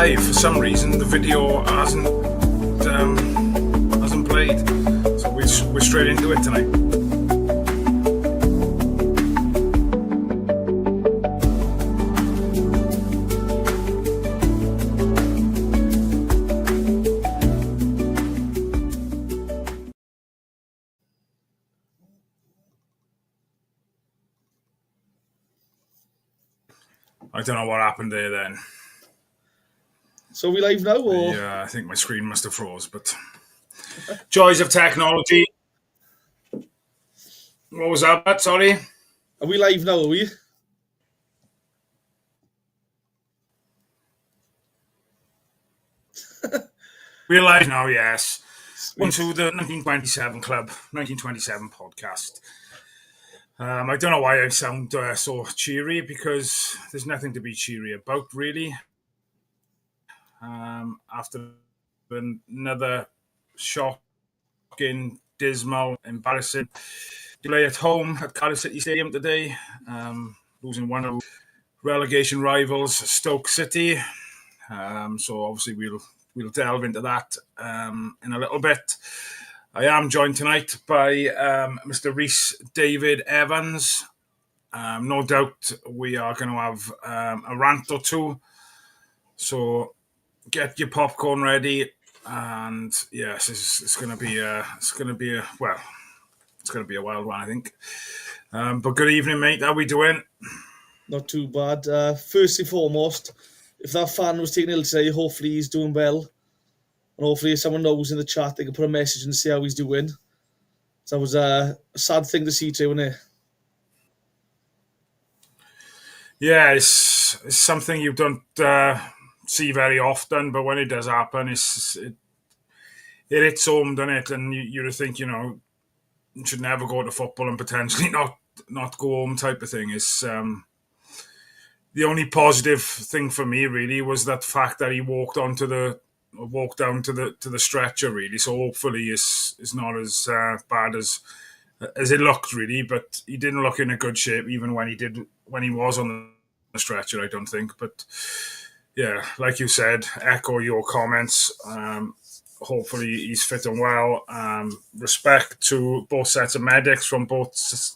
live. For some reason, the video hasn't played, so we're straight into it tonight. I don't know what happened there then. So are we live now? Or? Yeah, I think my screen must have froze, but joys of technology. What was that? Sorry? Are we live now, are we? We're live now, yes. Into the 1927 Club, 1927 podcast. I don't know why I sound so cheery, because there's nothing to be cheery about, really. After another shocking, dismal, embarrassing delay at home at Cardiff City Stadium today, losing one of relegation rivals, Stoke City. So obviously we'll delve into that in a little bit. I am joined tonight by Mr. Rhys David Evans. No doubt we are going to have a rant or two. So get your popcorn ready, and yes, it's going to be a wild one, I think. But good evening, mate. How we doing? Not too bad. First and foremost, if that fan was taking ill today, hopefully he's doing well. And hopefully if someone knows in the chat, they can put a message and see how he's doing. So that was a sad thing to see today, wasn't it? Yeah, it's something you don't see very often, but when it does happen, it hits home, doesn't it? And you think, you should never go to football and potentially not go home type of thing. Is the only positive thing for me really was that fact that he walked down to the stretcher, really. So hopefully it's not as bad as it looked, really. But he didn't look in a good shape even when he was on the stretcher, I don't think. But yeah, like you said, echo your comments. Hopefully he's fit and well. Respect to both sets of medics from both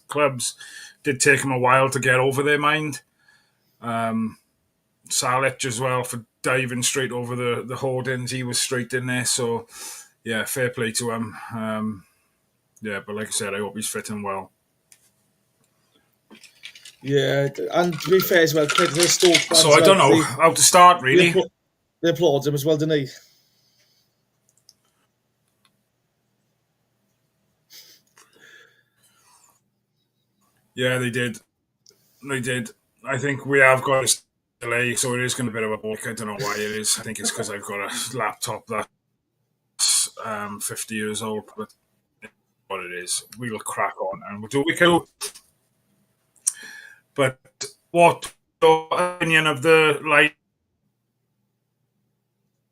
clubs. Did take him a while to get over their mind. Salic as well for diving straight over the hoardings. He was straight in there. So yeah, fair play to him. But like I said, I hope he's fit and well. Yeah, and to be fair as well, credit to the Stoke fans. So I don't know how to start, really. They applaud him as well, didn't they? Yeah, they did. I think we have got a delay, so it is going to be a bit of a bulk. I don't know why it is. I think it's because I've got a laptop that's 50 years old, but what it is, we'll crack on and we'll do what we can. But what your opinion of the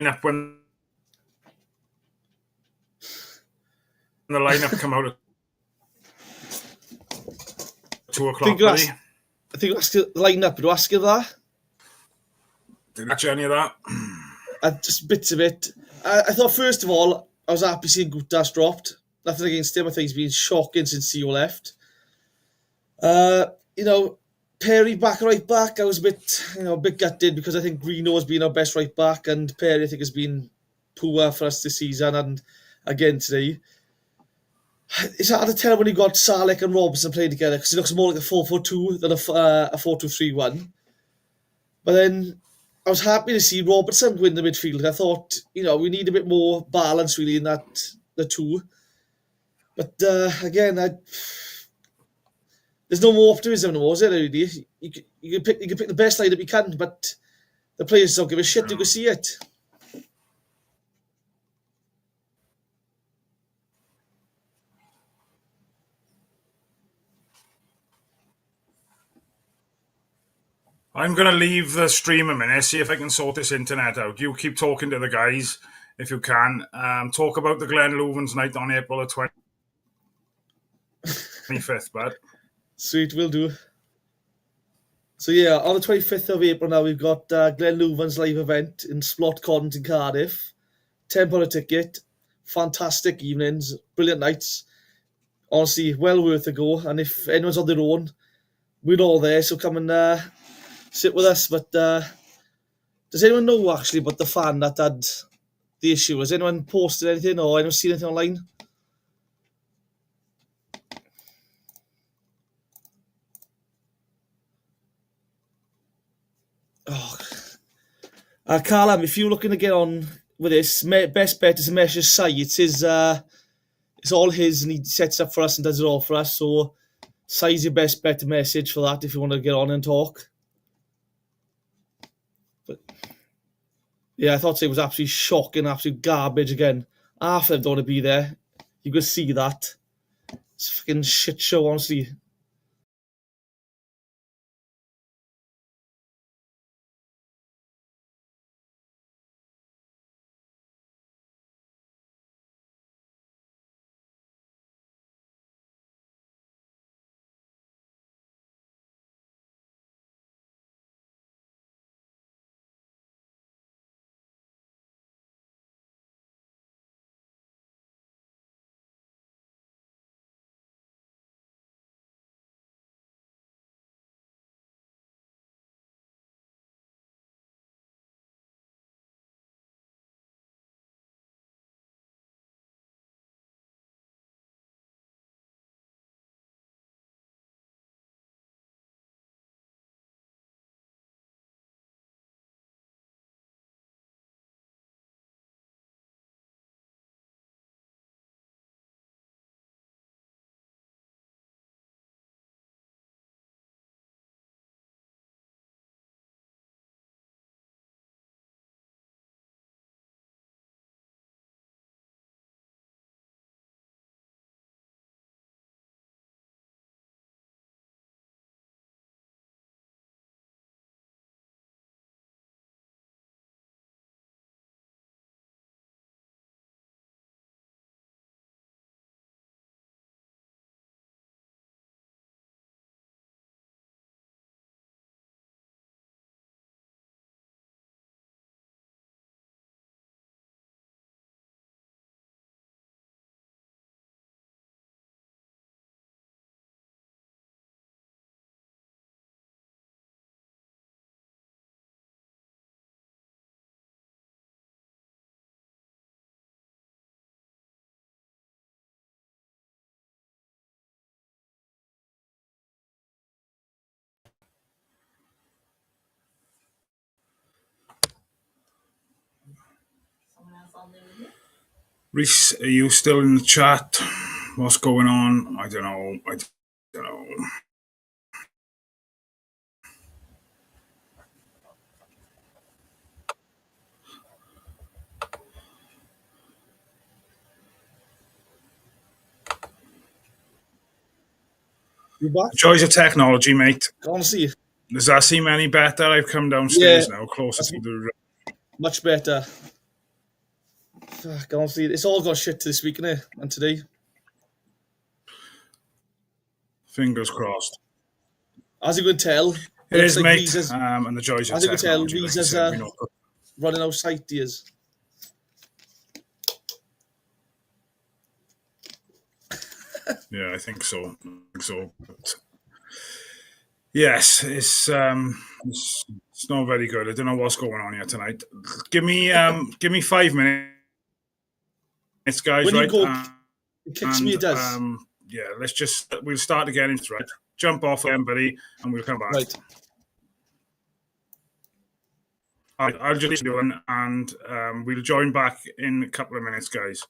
lineup when the lineup come out at 2 o'clock? I think ask the lineup. Do ask you that? Did you catch any of that? Just bits of it. I thought first of all I was happy seeing Gutas dropped. Nothing against him. I think he's been shocking since Theo left. Perry back right back. I was a bit gutted because I think Greeno has been our best right back, and Perry I think has been poor for us this season and again today. It's hard to tell when you got Salic and Robinson playing together because it looks more like a 4-4-2 than a 4-2-3-1. But then I was happy to see Robertson win the midfield. I thought, we need a bit more balance really in the two. But again, there's no more optimism anymore, is there? Really? You can pick the best lineup you can, but the players don't give a shit. You can see it. I'm going to leave the stream a minute, see if I can sort this internet out. You keep talking to the guys if you can. Talk about the Glen Loovens night on April the 25th, bud. Sweet, will do. So yeah, on the 25th of April now, we've got Glenn Loovens live event in Splott Cons in Cardiff. £10 a ticket. Fantastic evenings, brilliant nights. Honestly, well worth a go. And if anyone's on their own, we're all there, so come and sit with us. But does anyone know actually about the fan that had the issue? Has anyone posted anything or anyone seen anything online? Oh, Carlam, if you're looking to get on with this, best bet is to measure site. It's all his, and he sets it up for us and does it all for us. So, Sai's your best bet to message for that if you want to get on and talk. But yeah, I thought it was absolutely shocking, absolute garbage again. Half of them don't want to be there. You could see that. It's a fucking shit show, honestly. Reese, are you still in the chat? What's going on? I don't know. I don't know. You back? Joys of technology, mate. Honestly, Does that seem any better? I've come yeah, downstairs now, closer that's to the. much better. Fuck, honestly, it's all got shit this week, innit? And today. Fingers crossed. As you can tell, It looks is, like mate. Weezer's, And the joys of as you can tell, technology, like I Weezer's said, we know. running out of ideas. Yeah, I think so. But yes, it's not very good. I don't know what's going on here tonight. Give me 5 minutes, guys. When you Right, go, it kicks me, and it does. yeah, we'll start again in right. Jump off again, buddy, and we'll come back. Right. All right, I'll just do it, and we'll join back in a couple of minutes, guys.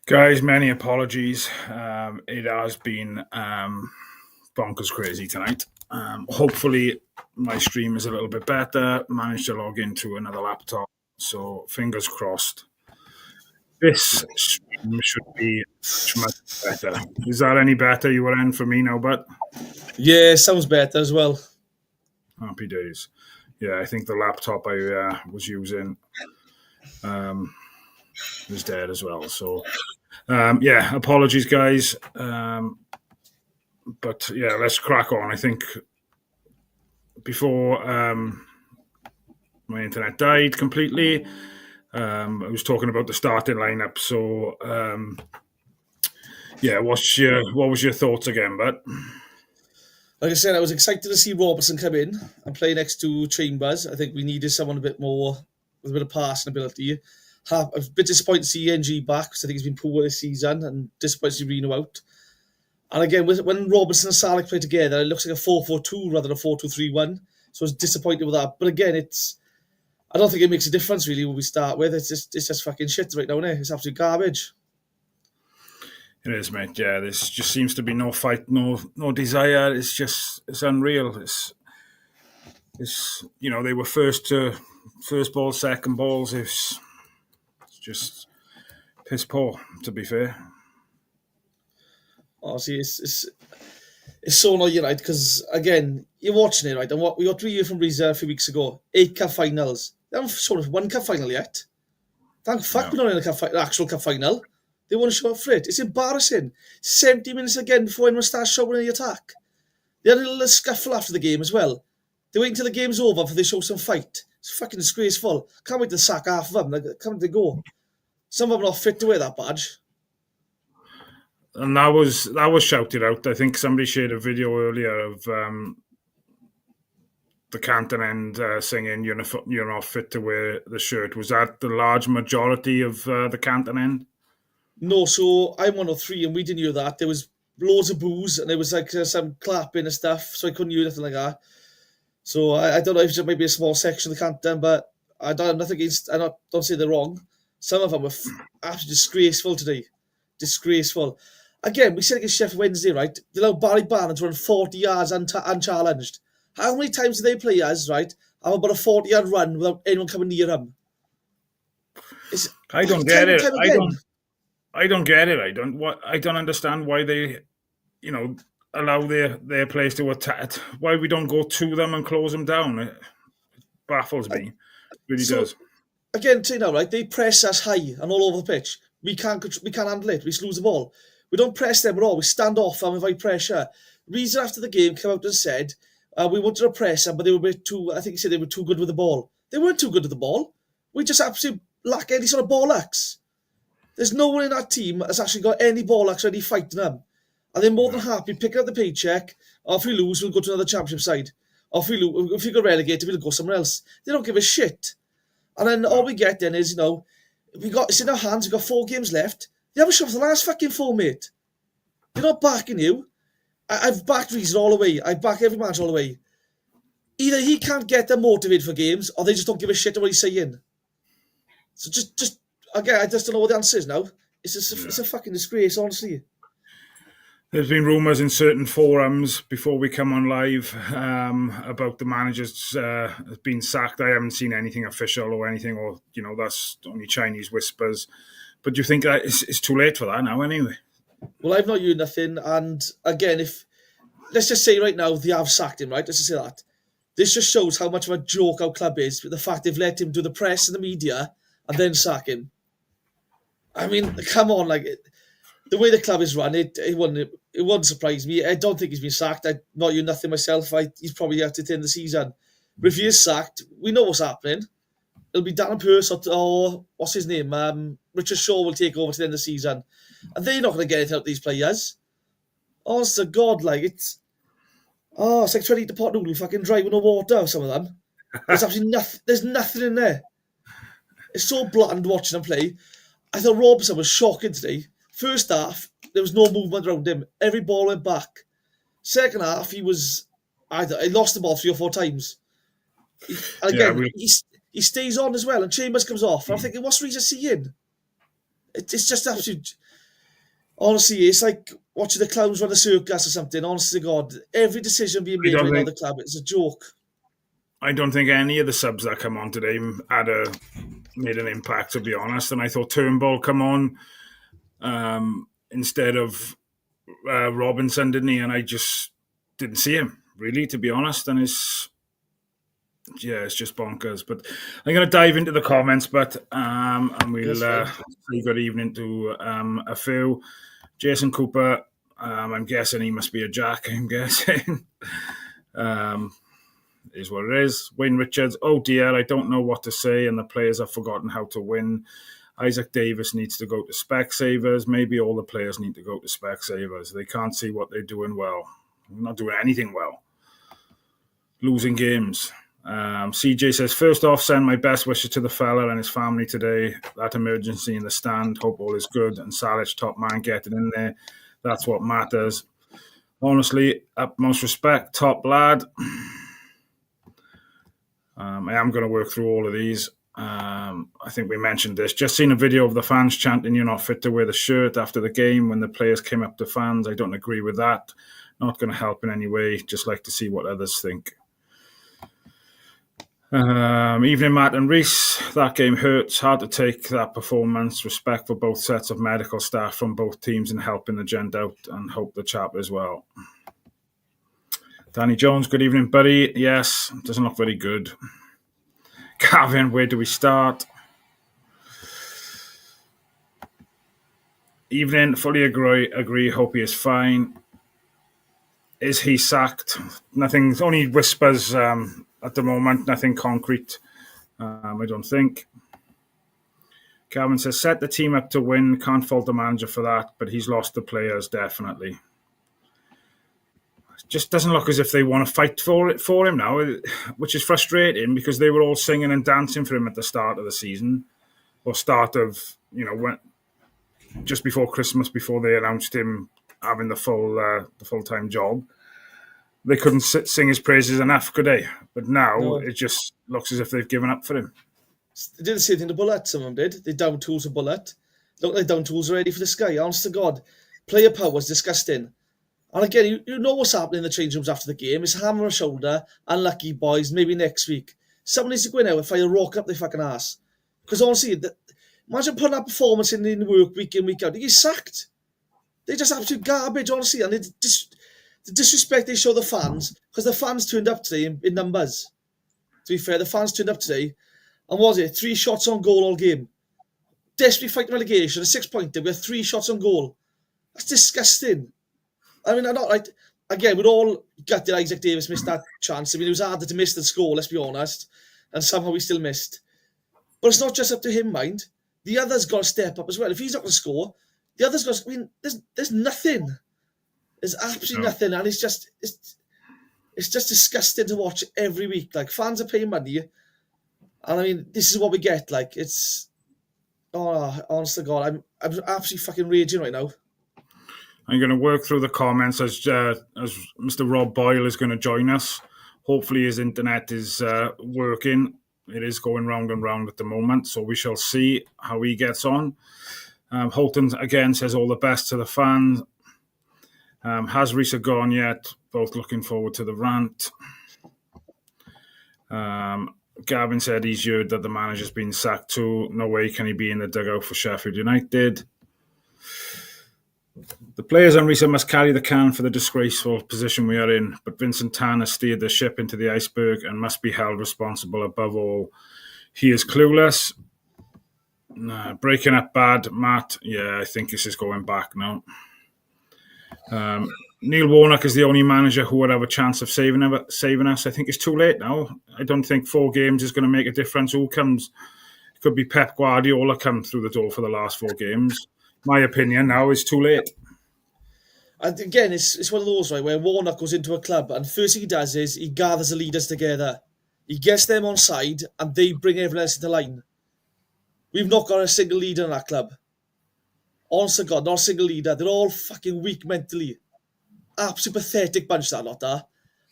Guys, many apologies. It has been bonkers crazy tonight. Hopefully, my stream is a little bit better. Managed to log into another laptop, so fingers crossed. This stream should be much better. Is that any better? You were in for me now, but Yeah, sounds better as well. happy days. Yeah, I think the laptop I was using was dead as well. So, yeah, apologies, guys. But yeah, let's crack on. I think before my internet died completely, I was talking about the starting lineup. So, yeah, what was your thoughts again, But Like I said, I was excited to see Robertson come in and play next to Chambers. I think we needed someone a bit more with a bit of passing ability. I was a bit disappointed to see NG back because I think he's been poor this season, and disappointed to see Reno out. And again, when Robertson and Salek play together, it looks like a 4-4-2 rather than a 4-2-3-1. So I was disappointed with that. But again, I don't think it makes a difference really when we start with. It's just fucking shit right now, isn't it? It's absolute garbage. It is, mate. Yeah, there just seems to be no fight, no desire. It's unreal. It's they were first balls, second balls. It's just piss poor, to be fair. Honestly, it's so annoying, right? Because again, you're watching it, right? And what we got 3 years from Riza a few weeks ago, 8 cup finals. They haven't shown us 1 cup final yet. Thank fuck we're not in an actual cup final. They want to show up for it. It's embarrassing. 70 minutes again before anyone starts showing the attack. They had a little scuffle after the game as well. They wait until the game's over before they show some fight. It's fucking disgraceful. Can't wait to sack half of them. Like, can't they go? Some of them are not fit to wear that badge. And that was shouted out. I think somebody shared a video earlier of the Canton end singing "You're not fit to wear the shirt." Was that the large majority of the Canton end? No, so I'm 103 and we didn't hear that. There was loads of booze and there was like some clapping and stuff, so I couldn't hear anything like that. So I don't know if it might be a small section of the Canton, but I don't have nothing against. Don't say they're wrong. Some of them were absolutely disgraceful today. Disgraceful. Again, we said against Sheffield Wednesday, right? They allowed Barry Barnes to run 40 yards unchallenged. How many times do they play us, right? Have about a 40-yard run without anyone coming near them? I don't get it. I don't get it. I don't understand why they, allow their players to attack. Why we don't go to them and close them down? It baffles me. It really does. Again, say now, right? They press us high and all over the pitch. We can't handle it. We just lose the ball. We don't press them at all. We stand off them with high pressure. Reason after the game came out and said we wanted to press them, but they were a bit too. I think he said they were too good with the ball. They weren't too good with the ball. We just absolutely lack any sort of ball lucks. There's no one in that team that's actually got any ball lucks or any fighting them. And they're more than happy picking up the paycheck. Or if we lose, we'll go to another championship side. Or if we get relegated, we'll go somewhere else. They don't give a shit. And then all we get then is, it's in our hands, we've got 4 games left. They haven't shown for the last fucking 4, mate. They're not backing you. I've backed Reason all the way. I back every match all the way. Either he can't get them motivated for games, or they just don't give a shit what he's saying. So just again, I just don't know what the answer is now. It's a fucking disgrace, honestly. There's been rumours in certain forums before we come on live about the managers being sacked. I haven't seen anything official or anything, or that's only Chinese whispers. But do you think that it's too late for that now? Anyway. Well, I've not heard nothing, and again, let's just say right now they have sacked him, right? Let's just say that. This just shows how much of a joke our club is, with the fact they've let him do the press and the media and then sack him. I mean, come on, the way the club is run, it wouldn't surprise me. I don't think he's been sacked. I've not heard nothing myself. He's probably out at the end of the season. But if he is sacked, we know what's happening. It'll be Darren Pearce or what's his name? Richard Shaw will take over to the end of the season. And they're not going to get anything out of these players. Honest to God, it's like trying to eat the pot noodle fucking dry with no water, some of them. There's absolutely nothing. There's nothing in there. It's so bland watching them play. I thought Robertson was shocking today. First half, there was no movement around him. Every ball went back. Second half, he lost the ball 3 or 4 times. He stays on as well, and Chambers comes off. I'm thinking, what's Reason seeing? It's just absolute. Honestly, it's like watching the clowns run a circus or something. Honestly, God, every decision being I made don't right now at think the club, it's a joke. I don't think any of the subs that come on today made an impact, to be honest. And I thought Turnbull come on instead of Robinson, didn't he? And I just didn't see him, really, to be honest. And it's just bonkers. But I'm going to dive into the comments, and we'll That's fine. say good evening to a few. Jason Cooper, I'm guessing he must be a Jack, I'm guessing. Is what it is. Wayne Richards, oh dear, I don't know what to say, and the players have forgotten how to win. Isaac Davis needs to go to Specsavers. Maybe all the players need to go to Specsavers. They can't see what they're doing well. They're not doing anything well. Losing games. CJ says, first off, send my best wishes to the fella and his family today. That emergency in the stand. Hope all is good. And Salic, top man, getting in there. That's what matters. Honestly, utmost respect, top lad. I am going to work through all of these. I think we mentioned this. Just seen a video of the fans chanting, "You're not fit to wear the shirt" after the game when the players came up to fans. I don't agree with that. Not going to help in any way. Just like to see what others think. Evening, Matt and Reese. That game hurts. Hard to take that performance. Respect for both sets of medical staff from both teams in helping the gent out, and hope the chap as well. Danny Jones, good evening, buddy. Yes, doesn't look very good. Gavin, where do we start? Evening, fully agree. Hope he is fine. Is he sacked? Nothing, only whispers at the moment, nothing concrete, I don't think. Calvin says, set the team up to win. Can't fault the manager for that, but he's lost the players, definitely. Just doesn't look as if they want to fight for him now, which is frustrating because they were all singing and dancing for him at the start of the season, or start of, when just before Christmas, before they announced him having the full-time job. They couldn't sing his praises enough, could they? But now It just looks as if they've given up for him. They did the same thing to Bullet, some of them did. They down tools a Bullet. Look like down tools are ready for this guy. Honest to God. Player power is disgusting. And again, you know what's happening in the change rooms after the game. It's hammer on shoulder, unlucky boys, maybe next week. Someone needs to go in there and fire a rock up their fucking ass. Because honestly, imagine putting that performance in the work week in, week out. They get sacked. They're just absolute garbage, honestly. And the disrespect they show the fans, because the fans turned up today in numbers. To be fair, the fans turned up today, and what was it? 3 shots on goal all game. Desperately fighting relegation, a 6-pointer with 3 shots on goal. That's disgusting. I mean, I'm not like, again, we'd all gutted Isaac Davis missed that chance. I mean, it was harder to miss than score, let's be honest. And somehow he still missed. But it's not just up to him, mind. The others got to step up as well. If he's not going to score, the others got to, I mean, there's nothing. There's absolutely nothing. And it's just disgusting to watch every week. Like, fans are paying money. And I mean, this is what we get. Like, it's, honest to God, I'm absolutely fucking raging right now. I'm going to work through the comments as Mr. Rob Boyle is going to join us. Hopefully his internet is working. It is going round and round at the moment, so we shall see how he gets on. Holton, again, says all the best to the fans. Has Risa gone yet? Both looking forward to the rant. Gavin said he's heard that the manager's been sacked too. No way can he be in the dugout for Sheffield United. The players and Risa must carry the can for the disgraceful position we are in, but Vincent Tan has steered the ship into the iceberg and must be held responsible above all. He is clueless. Breaking up bad, Matt. Yeah, I think this is going back now. Neil Warnock is the only manager who would have a chance of saving us. I think it's too late now. I don't think 4 games is going to make a difference. Who comes? It could be Pep Guardiola come through the door for the last 4 games. My opinion now is too late. And again, it's one of those, right, where Warnock goes into a club and first thing he does is he gathers the leaders together. He gets them on side and they bring everyone else into line. We've not got a single leader in that club. Honest to God, not a single leader. They're all fucking weak mentally. Absolute pathetic bunch, that lot there.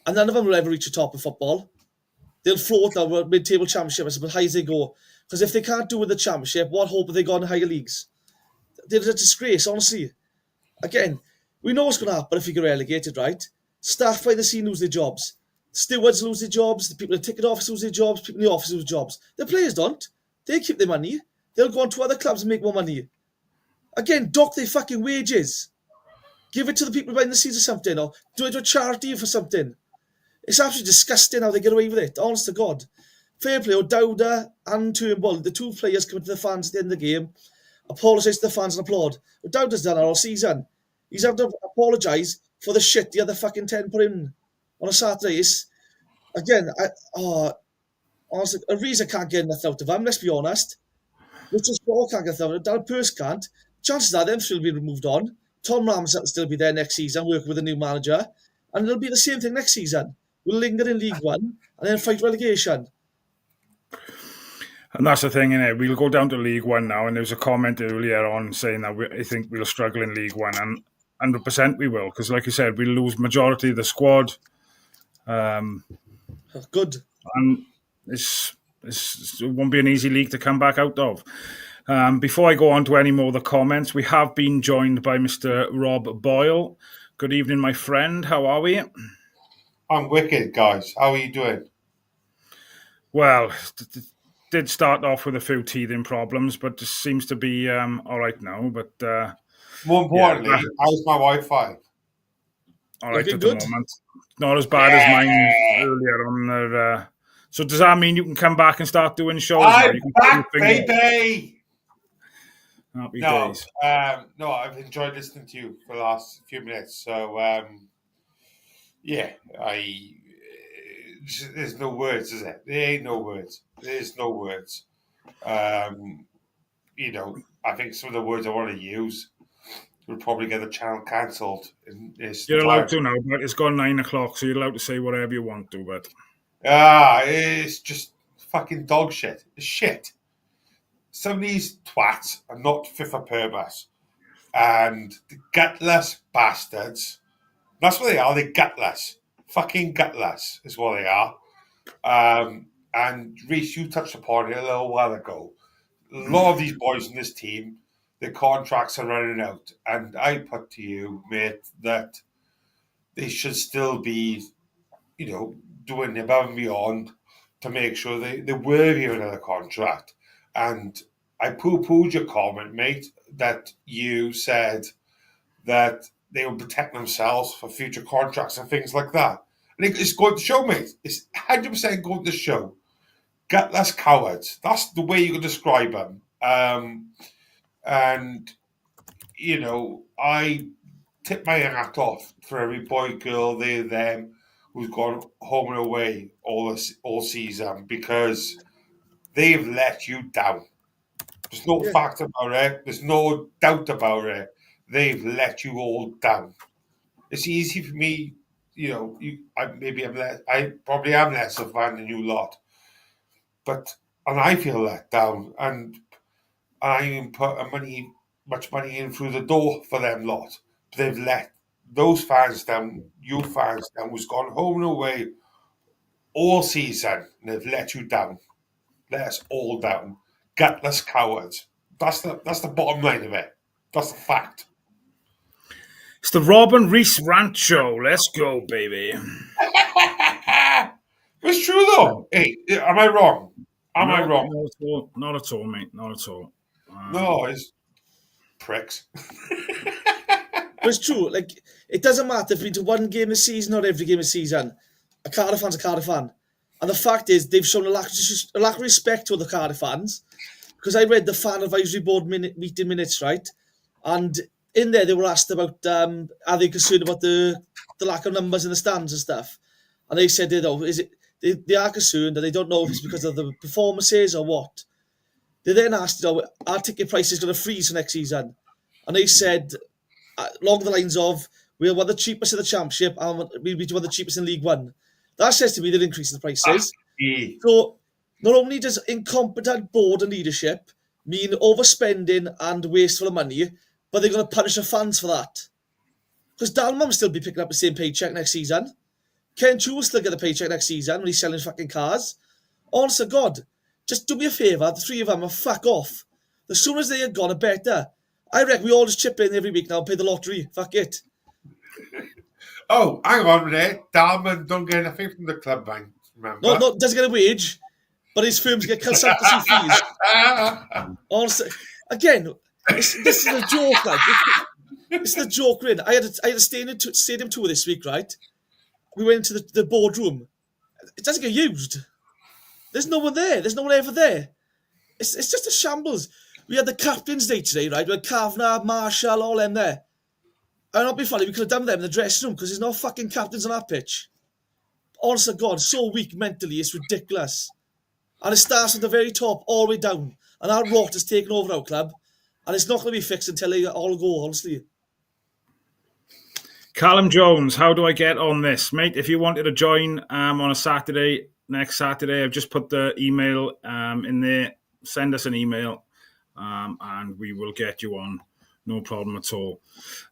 And none of them will ever reach the top of football. They'll float down mid-table championship as high as they go. Because if they can't do with the championship, what hope have they got in higher leagues? They're a disgrace, honestly. Again, we know what's going to happen if we get relegated, right? Staff by the scene lose their jobs. Stewards lose their jobs. The people in the ticket office lose their jobs. People in the office lose jobs. The players don't. They keep their money. They'll go on to other clubs and make more money. Again, dock their fucking wages. Give it to the people behind the scenes or something, or do it to a charity for something. It's absolutely disgusting how they get away with it, honest to God. Fair play, O'Dowda and Turnbull, the two players coming to the fans at the end of the game, apologise to the fans and applaud. O'Dowda's done that all season. He's had to apologise for the shit the other fucking 10 put in on a Saturday. Honestly, Ariza can't get enough out of him, let's be honest. Richard Shaw can't get enough out of him. Darren Pearce can't. Chances are them still be moved on. Tom Ramsey will still be there next season, working with a new manager. And it'll be the same thing next season. We'll linger in League One and then fight relegation. And that's the thing, innit? We'll go down to League One now, and there was a comment earlier on saying that I think we'll struggle in League One, and 100% we will, because like you said, we'll lose majority of the squad. Good. And it won't be an easy league to come back out of. Before I go on to any more of the comments, we have been joined by Mr. Rob Boyle. Good evening, my friend. How are we? I'm wicked, guys. How are you doing? Well, did start off with a few teething problems, but just seems to be all right now. But more importantly, how's my Wi-Fi? All right at the moment. Not as bad as mine earlier on there. So does that mean you can come back and start doing shows? I'm back, baby! Happy days. No, I've enjoyed listening to you for the last few minutes. So, there's no words, is it? There ain't no words. There's no words. I think some of the words I want to use will probably get the channel cancelled. You're allowed to now, but it's gone 9 o'clock, so you're allowed to say whatever you want to, but... it's just fucking dog shit. It's shit. Some of these twats are not fit for purpose. And the gutless bastards, that's what they are, they're gutless. Fucking gutless is what they are. And Reece, you touched upon it a little while ago. A lot of these boys in this team, their contracts are running out. And I put to you, mate, that they should still be, doing above and beyond to make sure they're worthy of another contract. And I poo-pooed your comment, mate, that you said that they will protect themselves for future contracts and things like that. And it's going to show, mate. It's 100% going to show. Gutless cowards. That's the way you can describe them. I tip my hat off for every boy, girl, they, them, who's gone home and away all season, because they've let you down. There's no fact about it. There's no doubt about it. They've let you all down. It's easy for me, I probably am less of a fan than you lot, and I feel let down, and I even put much money in through the door for them lot. But they've let those fans down, you fans down, who's gone home and away all season, and they've let you down. Let us all down. Gutless cowards. That's the bottom line of it. That's the fact. It's the Rob and Reece rant show. Let's go, baby. It's true, though. Hey, am I wrong? Am I wrong? Not at all, mate. Not at all. No, it's pricks. But it's true. Like, it doesn't matter if we do one game a season or every game a season. A Cardiff fan's a Cardiff fan. And the fact is, they've shown a lack of respect to the Cardiff fans. Because I read the fan advisory board meeting minutes, right? And in there, they were asked about, are they concerned about the lack of numbers in the stands and stuff? And they said, they are concerned, and they don't know if it's because of the performances or what. They then asked, our ticket price is going to freeze for next season. And they said, along the lines of, we're one of the cheapest in the Championship, and we'll be one of the cheapest in League One. That says to me they're increasing the prices. So not only does incompetent board and leadership mean overspending and wasteful of money, but they're going to punish the fans for that. Because Dalman will still be picking up the same paycheck next season. Ken Chu will still get the paycheck next season when he's selling fucking cars. Honest to God, just do me a favour, the three of them, and fuck off. The sooner as they are gone, the better. I reckon we all just chip in every week now and pay the lottery. Fuck it. Oh, hang on a minute. Dalman don't get anything from the club bank, remember? No, doesn't get a wage, but his firms get consultancy fees. Honestly, again, this is a joke, like. It's the joke, really. I had a stadium tour this week, right? We went into the boardroom. It doesn't get used. There's no one there. There's no one ever there. It's just a shambles. We had the captain's day today, right? We had Kavanagh, Marshall, all them there. And not be funny, we could have done them in the dressing room because there's no fucking captains on that pitch. Honest to God, so weak mentally, it's ridiculous. And it starts at the very top, all the way down. And that rot has taken over our club. And it's not going to be fixed until they all go, honestly. Callum Jones, how do I get on this? Mate, if you wanted to join on a Saturday, next Saturday, I've just put the email in there. Send us an email and we will get you on. No problem at all.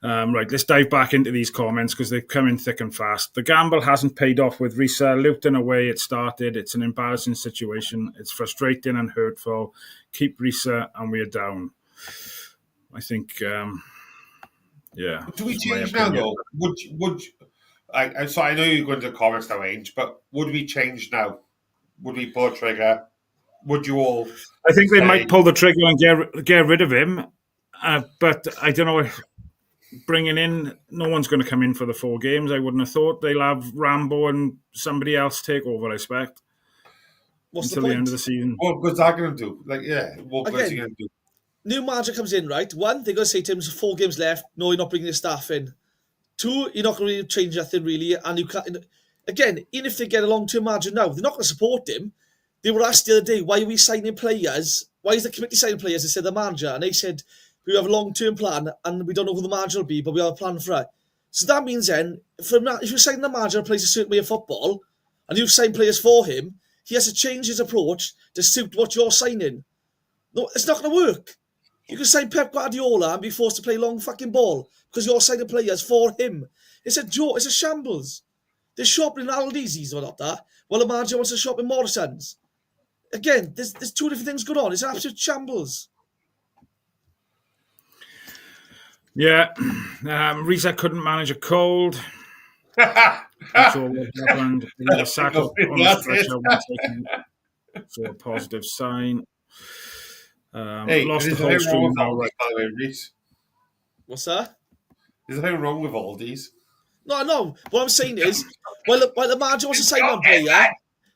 Right, let's dive back into these comments because they've come in thick and fast. The gamble hasn't paid off with Risa. Luton away it started. It's an embarrassing situation. It's frustrating and hurtful. Keep Risa and we are down. I think... yeah. Do we change now, though? So I know you're going to the comments now, Ange, but would we change now? Would we pull a trigger? Would you all? I think they might pull the trigger and get rid of him, but I don't know if bringing in, no one's going to come in for the 4 games. I wouldn't have thought. They'll have Rambo and somebody else take over, I expect. Until the end of the season. What good's that going to do? What good's he going to do? New manager comes in, right? 1, they're going to say to him, there's 4 games left. No, you're not bringing the staff in. 2, you're not going to really change nothing, really. And you can't... Again, even if they get a long-term manager now, they're not going to support him. They were asked the other day, why are we signing players? Why is the committee signing players instead of the manager? And they said, we have a long-term plan and we don't know who the manager will be, but we have a plan for it. So that means then, if you're signing the manager who plays a certain way of football and you sign players for him, he has to change his approach to suit what you're signing. No, it's not going to work. You can sign Pep Guardiola and be forced to play long fucking ball because you're signing players for him. It's a joke. It's a shambles. They're shopping in Aldi's or not that. Well, the manager wants to shop in Morrison's. Again, there's 2 different things going on. It's an absolute shambles. Yeah. Risa couldn't manage a cold. That's all what happened. He had a sack up on the stretcher when taking so a positive sign. Lost the whole stream now, right? By the way, Reece. What's that? Is there anything wrong with Aldi's? No. What I'm saying is, while the manager wants to sign one player,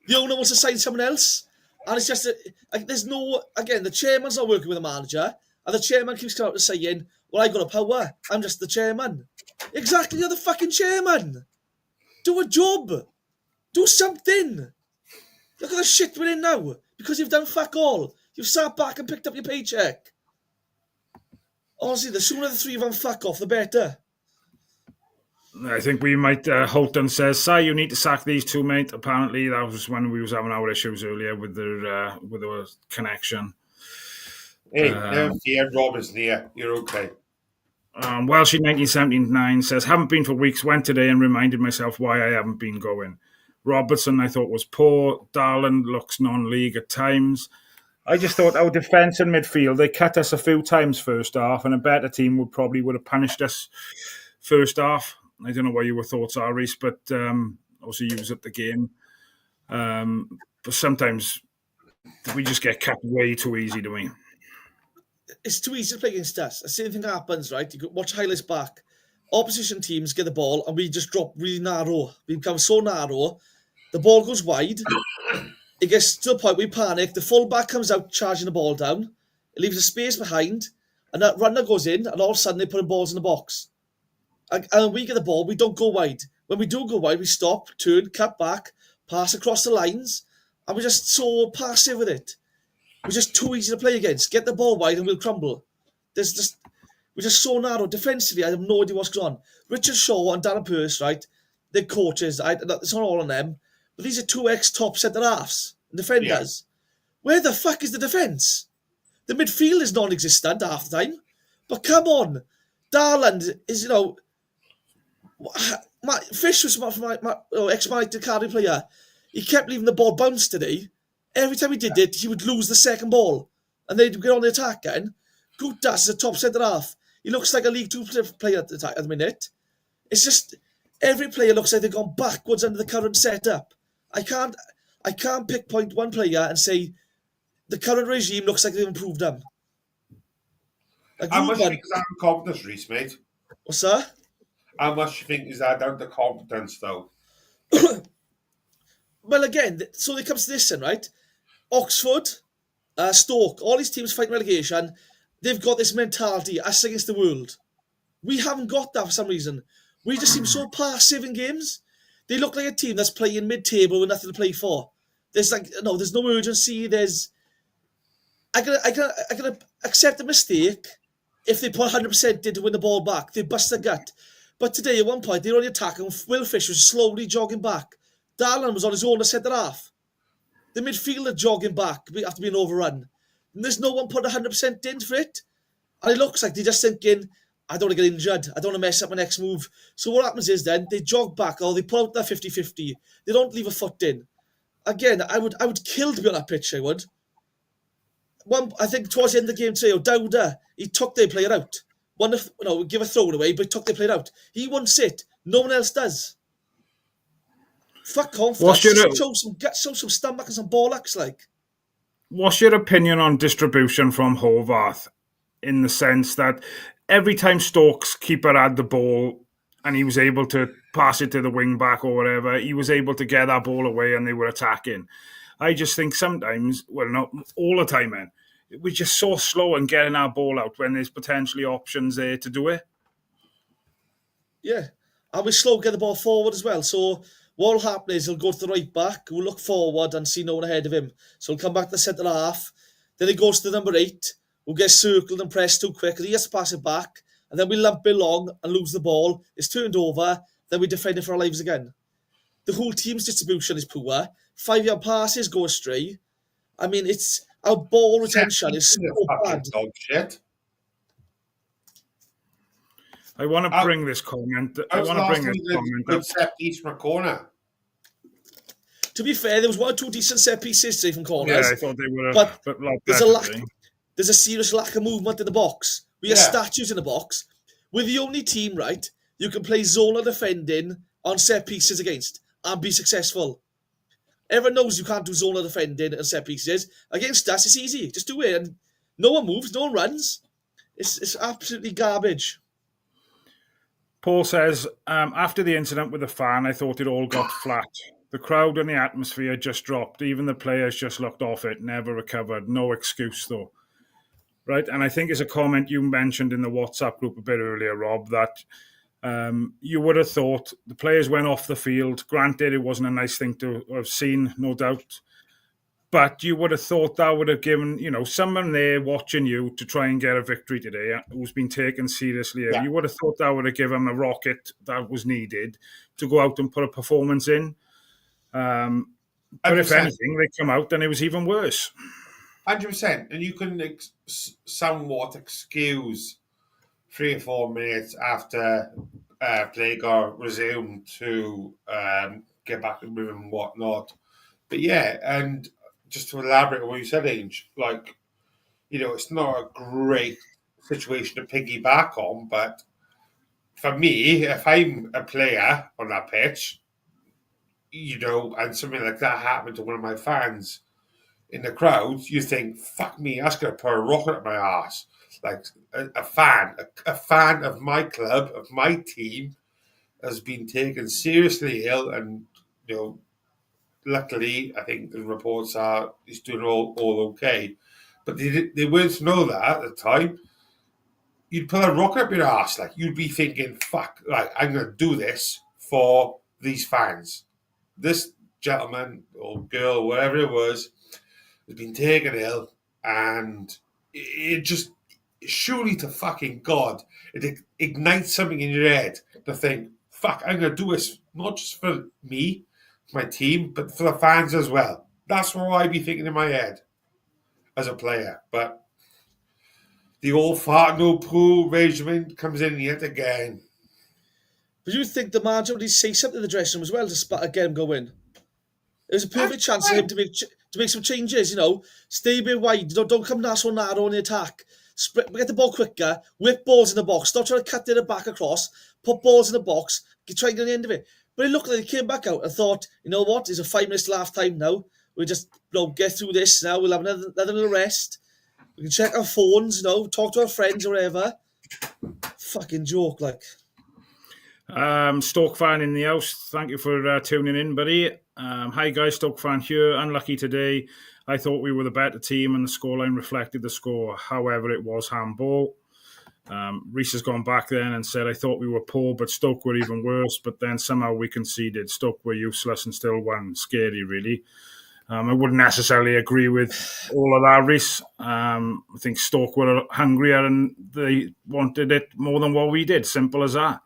the owner wants to sign someone else. And it's just, there's no, again, the chairman's not working with the manager, and the chairman keeps coming out and saying, well, I got a power, I'm just the chairman. Exactly, you're the fucking chairman. Do a job. Do something. Look at the shit we're in now, because you've done fuck all. You've sat back and picked up your paycheck. Honestly, the sooner the 3 of them fuck off, the better. I think we might, Holton says, Si, you need to sack these 2, mate. Apparently, that was when we was having our issues earlier with the connection. Hey, Rob is near. You're okay. Welshie 1979 says, haven't been for weeks, went today and reminded myself why I haven't been going. Robertson, I thought, was poor. Darland looks non-league at times. I just thought our defence and midfield, they cut us a few times first half, and a better team would have punished us first half. I don't know what your thoughts are, Reece, but obviously you was at the game. But sometimes we just get cut way too easy, don't we? It's too easy to play against us. The same thing happens, right? You watch highlights back. Opposition teams get the ball and we just drop really narrow. We become so narrow. The ball goes wide. It gets to the point we panic. The fullback comes out charging the ball down. It leaves a space behind. And that runner goes in and all of a sudden they're putting balls in the box. And we get the ball, we don't go wide. When we do go wide, we stop, turn, cut back, pass across the lines. And we're just so passive with it. We're just too easy to play against. Get the ball wide and we'll crumble. We're just so narrow. Defensively, I have no idea what's going on. Richard Shaw and Darren Pearce, right? They're coaches. It's not all on them. But these are 2 ex-top centre-halves and defenders. Yeah. Where the fuck is the defence? The midfield is non-existent half the time. But come on. Darland is, Fish was my ex-United Cardiff player. He kept leaving the ball bounce today. Every time he did it, he would lose the second ball. And they'd get on the attack again. Gutas is a top centre half. He looks like a League Two player at the minute. It's just every player looks like they've gone backwards under the current setup. I can't pinpoint one player and say the current regime looks like they've improved them. Like How much do you Ruben, think is that competence, Reece, mate? what's that? How much do you think is that down to competence, though? Well, again, so it comes to this then, right? Oxford, Stoke, all these teams fighting relegation, they've got this mentality, us against the world. We haven't got that for some reason. We just seem so passive in games. They look like a team that's playing mid-table with nothing to play for. There's no urgency. I can accept a mistake if they put 100% in to win the ball back. They bust their gut. But today, at one point, they were on the attack and Will Fish was slowly jogging back. Darlan was on his own to centre half. The midfielder jogging back after being overrun. And there's no one put 100% in for it. And it looks like they're just thinking, I don't want to get injured. I don't want to mess up my next move. So what happens is then they jog back or they pull out their 50-50. They don't leave a foot in. Again, I would kill to be on that pitch, I would. I think towards the end of the game today, Dowda, he took their player out. Give a throw away, but he took their player out. He won't sit. No one else does. Fuck confidence. Show some stomach and some bollocks, like. What's your opinion on distribution from Hovarth in the sense that every time Stoke's keeper had the ball and he was able to pass it to the wing back or whatever, he was able to get that ball away and they were attacking. I just think sometimes, well, not all the time, man, we're just so slow in getting our ball out when there's potentially options there to do it. Yeah, and we're slow to get the ball forward as well. So what will happen is he'll go to the right back, we'll look forward and see no one ahead of him. So he'll come back to the centre half, then he goes to the number 8, we'll get circled and pressed too quick, and he has to pass it back, and then we lump it long and lose the ball. It's turned over, then we defend it for our lives again. The whole team's distribution is poor. 5-yard passes go astray. I mean, our ball retention is so bad. Dog shit. I want to bring this comment. Good set piece from a corner. To be fair, there was 1 or 2 decent set pieces today from corners. Yeah, I thought they were. But there's a serious lack of movement in the box. We have statues in the box. We're the only team, right? You can play zonal defending on set pieces against and be successful. Everyone knows you can't do zonal defending and set pieces. Against us, it's easy. Just do it. And no one moves, no one runs. It's absolutely garbage. Paul says, after the incident with the fan, I thought it all got flat. The crowd and the atmosphere just dropped. Even the players just looked off it, never recovered. No excuse, though. Right? And I think it's a comment you mentioned in the WhatsApp group a bit earlier, Rob, that you would have thought the players went off the field. Granted, it wasn't a nice thing to have seen, no doubt. But you would have thought that would have given, someone there watching you to try and get a victory today who's been taken seriously. Yeah. You would have thought that would have given them a rocket that was needed to go out and put a performance in. But if anything, they come out and it was even worse. 100%. And you can somewhat excuse 3 or 4 minutes after play got resumed to get back and move and whatnot. But yeah, and just to elaborate on what you said, Ange, it's not a great situation to piggyback on, but for me, if I'm a player on that pitch, and something like that happened to one of my fans in the crowd, you think, fuck me, that's going to put a rocket up my ass. Like a fan of my club, of my team, has been taken seriously ill, and luckily, I think the reports are he's doing all okay. But they weren't know that at the time. You'd put a rocket up your ass, like you'd be thinking, fuck, like I'm going to do this for these fans. This gentleman or girl, whatever it was, has been taken ill, and it just, surely to fucking God, it ignites something in your head to think, fuck, I'm going to do this not just for me, my team, but for the fans as well. That's what I'd be thinking in my head as a player. But the old fart no poo regiment comes in yet again. But you think the manager would say something in the dressing room as well to get him going? It was a perfect chance for him to make some changes, stay a bit wide, don't come so narrow in the attack. get the ball quicker, whip balls in the box, stop trying to cut it back across, put balls in the box, try and get the end of it. But it looked like they came back out and thought, you know what, it's a 5 minutes till half time now. We'll just get through this now. We'll have another little rest. We can check our phones, talk to our friends or whatever. Fucking joke, like. Stoke fan in the house. Thank you for tuning in, buddy. Hi guys, Stoke fan here. Unlucky today. I thought we were the better team and the scoreline reflected the score. However, it was handball. Reece has gone back then and said, I thought we were poor, but Stoke were even worse. But then somehow we conceded. Stoke were useless and still won. Scary, really. I wouldn't necessarily agree with all of that, Reece. I think Stoke were hungrier and they wanted it more than what we did. Simple as that.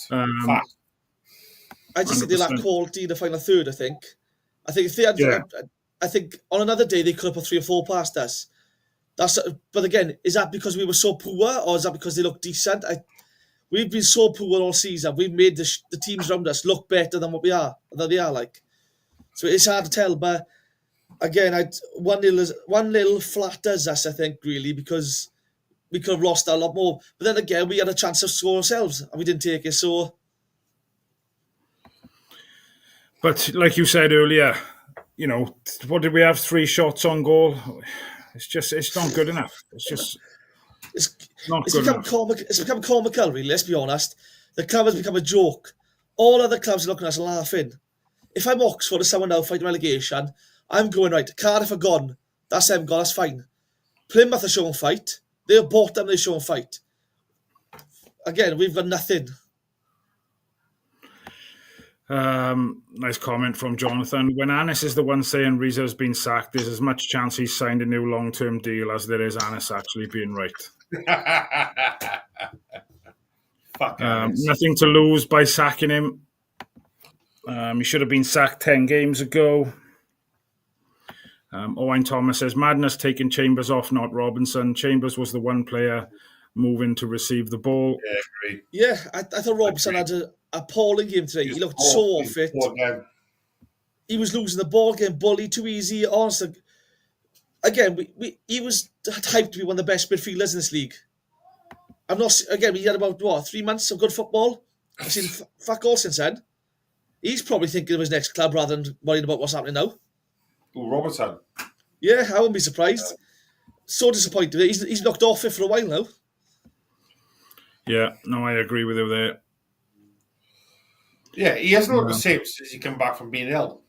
I just think they lack quality in the final third, I think. If they had, I think on another day they could have put 3 or 4 past us. But again, is that because we were so poor or is that because they look decent? We've been so poor all season. We've made the teams around us look better than what they are like. So it's hard to tell, but again, 1-0 flatters us, I think, really, because we could have lost a lot more. But then again, we had a chance to score ourselves and we didn't take it, so... But like you said earlier, what did we have? 3 shots on goal? It's not good enough. It's become comical, really, let's be honest. The club has become a joke. All other clubs are looking at us laughing. If I'm Oxford or someone now fighting relegation, I'm going, right, Cardiff are gone. That's them gone, that's fine. Plymouth are showing fight. They're bottom, they're showing fight. Again, we've got nothing. Nice comment from Jonathan. When Anis is the one saying Reza has been sacked, there's as much chance he's signed a new long-term deal as there is Anis actually being right. Fuck nothing to lose by sacking him. He should have been sacked 10 games ago. Owen Thomas says, madness taking Chambers off, not Robinson. Chambers was the one player moving to receive the ball. Yeah, I agree. Yeah, I thought Robinson had an appalling game today. He looked so off it. He was losing the ball, getting bullied too easy. Honestly, again, he was hyped to be one of the best midfielders in this league. We had about, 3 months of good football. I've seen fuck all since then. He's probably thinking of his next club rather than worrying about what's happening now. Oh, Robertson. Yeah, I wouldn't be surprised. So disappointed. He's knocked off it for a while now. Yeah, no, I agree with you there. Yeah, he hasn't looked the same since he came back from being ill.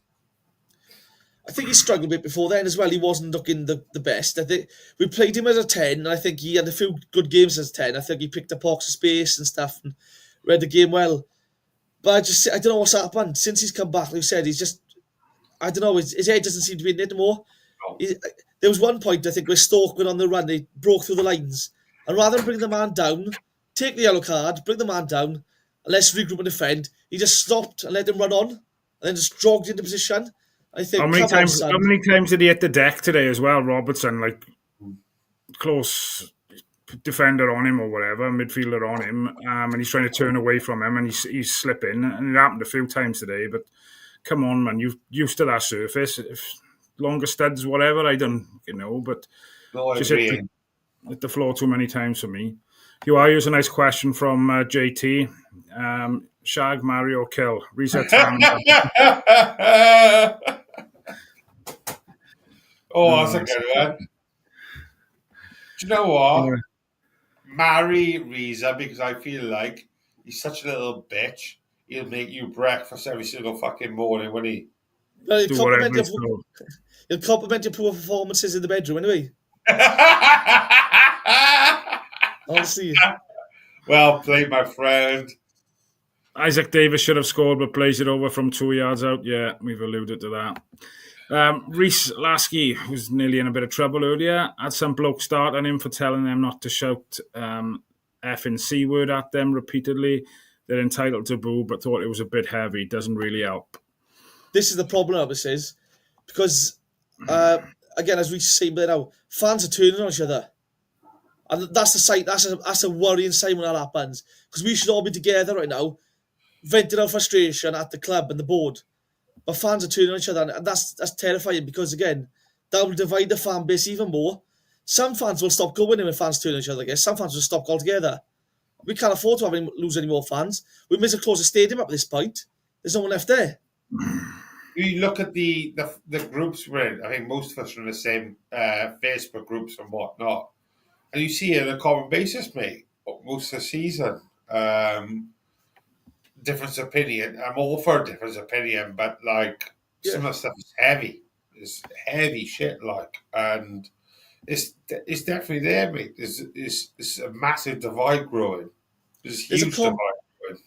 I think he struggled a bit before then as well. He wasn't looking the best. I think we played him as a 10, and I think he had a few good games as a 10. I think he picked up pockets of space and stuff and read the game well. But I don't know what's happened. Since he's come back, like you said, he's just... I don't know, his head doesn't seem to be in it anymore. No. There was one point, I think, where Stoke went on the run, they broke through the lines. And rather than bring the man down, take the yellow card, bring the man down, and let's regroup and defend, he just stopped and let him run on, and then just jogged into position. I think, how many times did he hit the deck today as well, Robertson? Like, close defender on him or whatever, midfielder on him, and he's trying to turn away from him, and he's slipping. And it happened a few times today, but... Come on, man! You're used to that surface. If longer studs, whatever, I don't, but just hit the floor too many times for me. Here's a nice question from JT. Shag, marry or kill? Reset time. That's a good one. Do you know what? Yeah. Marry Reza because I feel like he's such a little bitch. He'll make you breakfast every single fucking morning, won't he? Well, he'll compliment your poor performances in the bedroom, anyway. Honestly. Well played, my friend. Isaac Davis should have scored, but plays it over from 2 yards out. Yeah, we've alluded to that. Reece Lasky was nearly in a bit of trouble earlier. Had some bloke start on him for telling them not to shout F and C word at them repeatedly. They're entitled to boo, but thought it was a bit heavy. Doesn't really help. This is the problem, obviously, because, again, as we say now, fans are turning on each other. And that's the sign, that's a worrying sign when that happens. Because we should all be together right now, venting our frustration at the club and the board. But fans are turning on each other, and that's terrifying because, again, that will divide the fan base even more. Some fans will stop going in when fans turn on each other. I guess some fans will stop altogether. We can't afford to lose any more fans. We may as well close the stadium up at this point. There's no one left there. You look at the groups we're in. I think most of us are in the same Facebook groups and whatnot, and you see it on a common basis, mate. Most of the season, difference of opinion. I'm all for difference of opinion, but like some of the stuff is heavy. It's heavy shit, like, and it's definitely there, mate. There's a massive divide growing. There's a huge divide.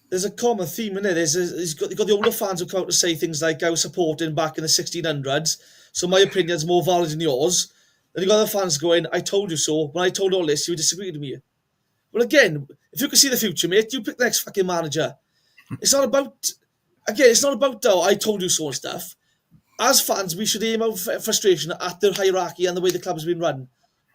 There's a common theme in it. You've got the older fans who come out to say things like, I was supporting back in the 1600s, so my opinion's more valid than yours. Then you've got other fans going, I told you so. When I told all this, you disagreed with me. Well, again, if you can see the future, mate, you pick the next fucking manager. It's not about, oh, I told you so and stuff. As fans, we should aim out frustration at the hierarchy and the way the club's been run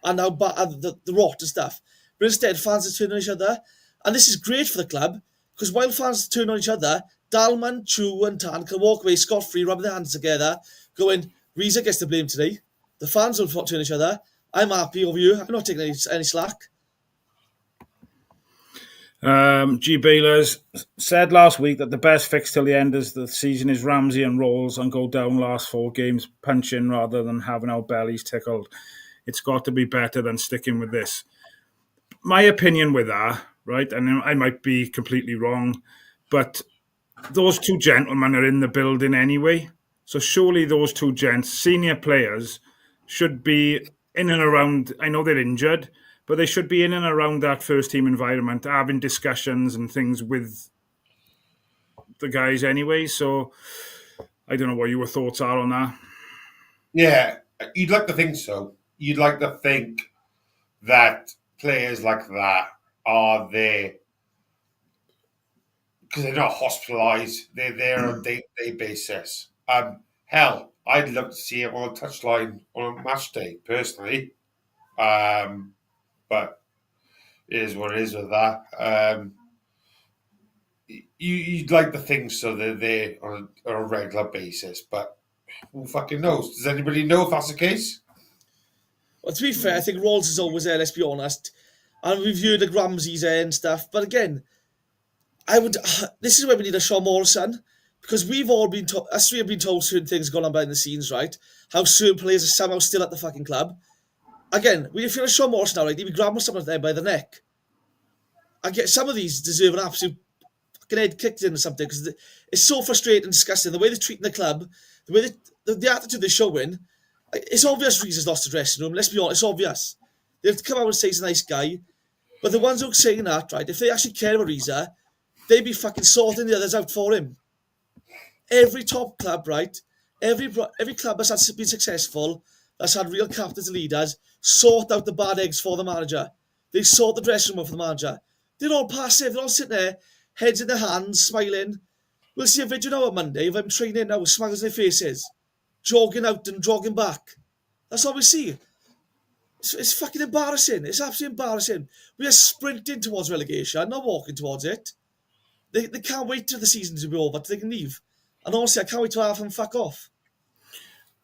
and how bad the rot and stuff. But instead, fans are turning on each other. And this is great for the club, because while fans turn on each other, Dalman, Chu and Tan can walk away scot-free, rubbing their hands together, going, Reza gets the blame today. The fans will turn on each other. I'm happy over you. I'm not taking any slack. G. Baylors said last week that the best fix till the end of the season is Ramsey and Rolls and go down last 4 games punching rather than having our bellies tickled. It's got to be better than sticking with this. My opinion with that, right, and I might be completely wrong, but those 2 gentlemen are in the building anyway. So surely those 2 gents, senior players, should be in and around, I know they're injured, but they should be in and around that first team environment, having discussions and things with the guys anyway. So I don't know what your thoughts are on that. Yeah, you'd like to think so. You'd like to think that players like that are there because they're not hospitalised. They're there on a day-to-day basis. Hell, I'd love to see it on a touchline on a match day, personally. But it is what it is with that. You'd like to think so they're there on a regular basis, but who fucking knows? Does anybody know if that's the case? Well, to be fair, I think Rawls is always there, let's be honest. And we've heard the Ramsey's there and stuff. But again, this is where we need a Sean Morrison, because we've all been told, us 3 have been told certain things going on behind the scenes, right? How certain players are somehow still at the fucking club. Again, if you're a Sean Morrison now, right, he'd be grabbing someone there by the neck. I get some of these deserve an absolute fucking head kicked in or something, because it's so frustrating and disgusting. The way they're treating the club, the way the attitude they're showing, it's obvious Reese's lost the dressing room. Let's be honest, it's obvious. They have to come out and say he's a nice guy. But the ones who are saying that, right, if they actually care about Reza, they'd be fucking sorting the others out for him. Every top club, right, every club that's been successful, that's had real captains and leaders, sort out the bad eggs for the manager. They sort the dressing room out for the manager. They're all passive. They're all sitting there, heads in their hands, smiling. We'll see a video now on Monday of them training now with smiles on their faces, jogging out and jogging back. That's all we see. It's fucking embarrassing. It's absolutely embarrassing. We are sprinting towards relegation, not walking towards it. They can't wait till the season to be over so they can leave. And honestly, I can't wait to have them fuck off.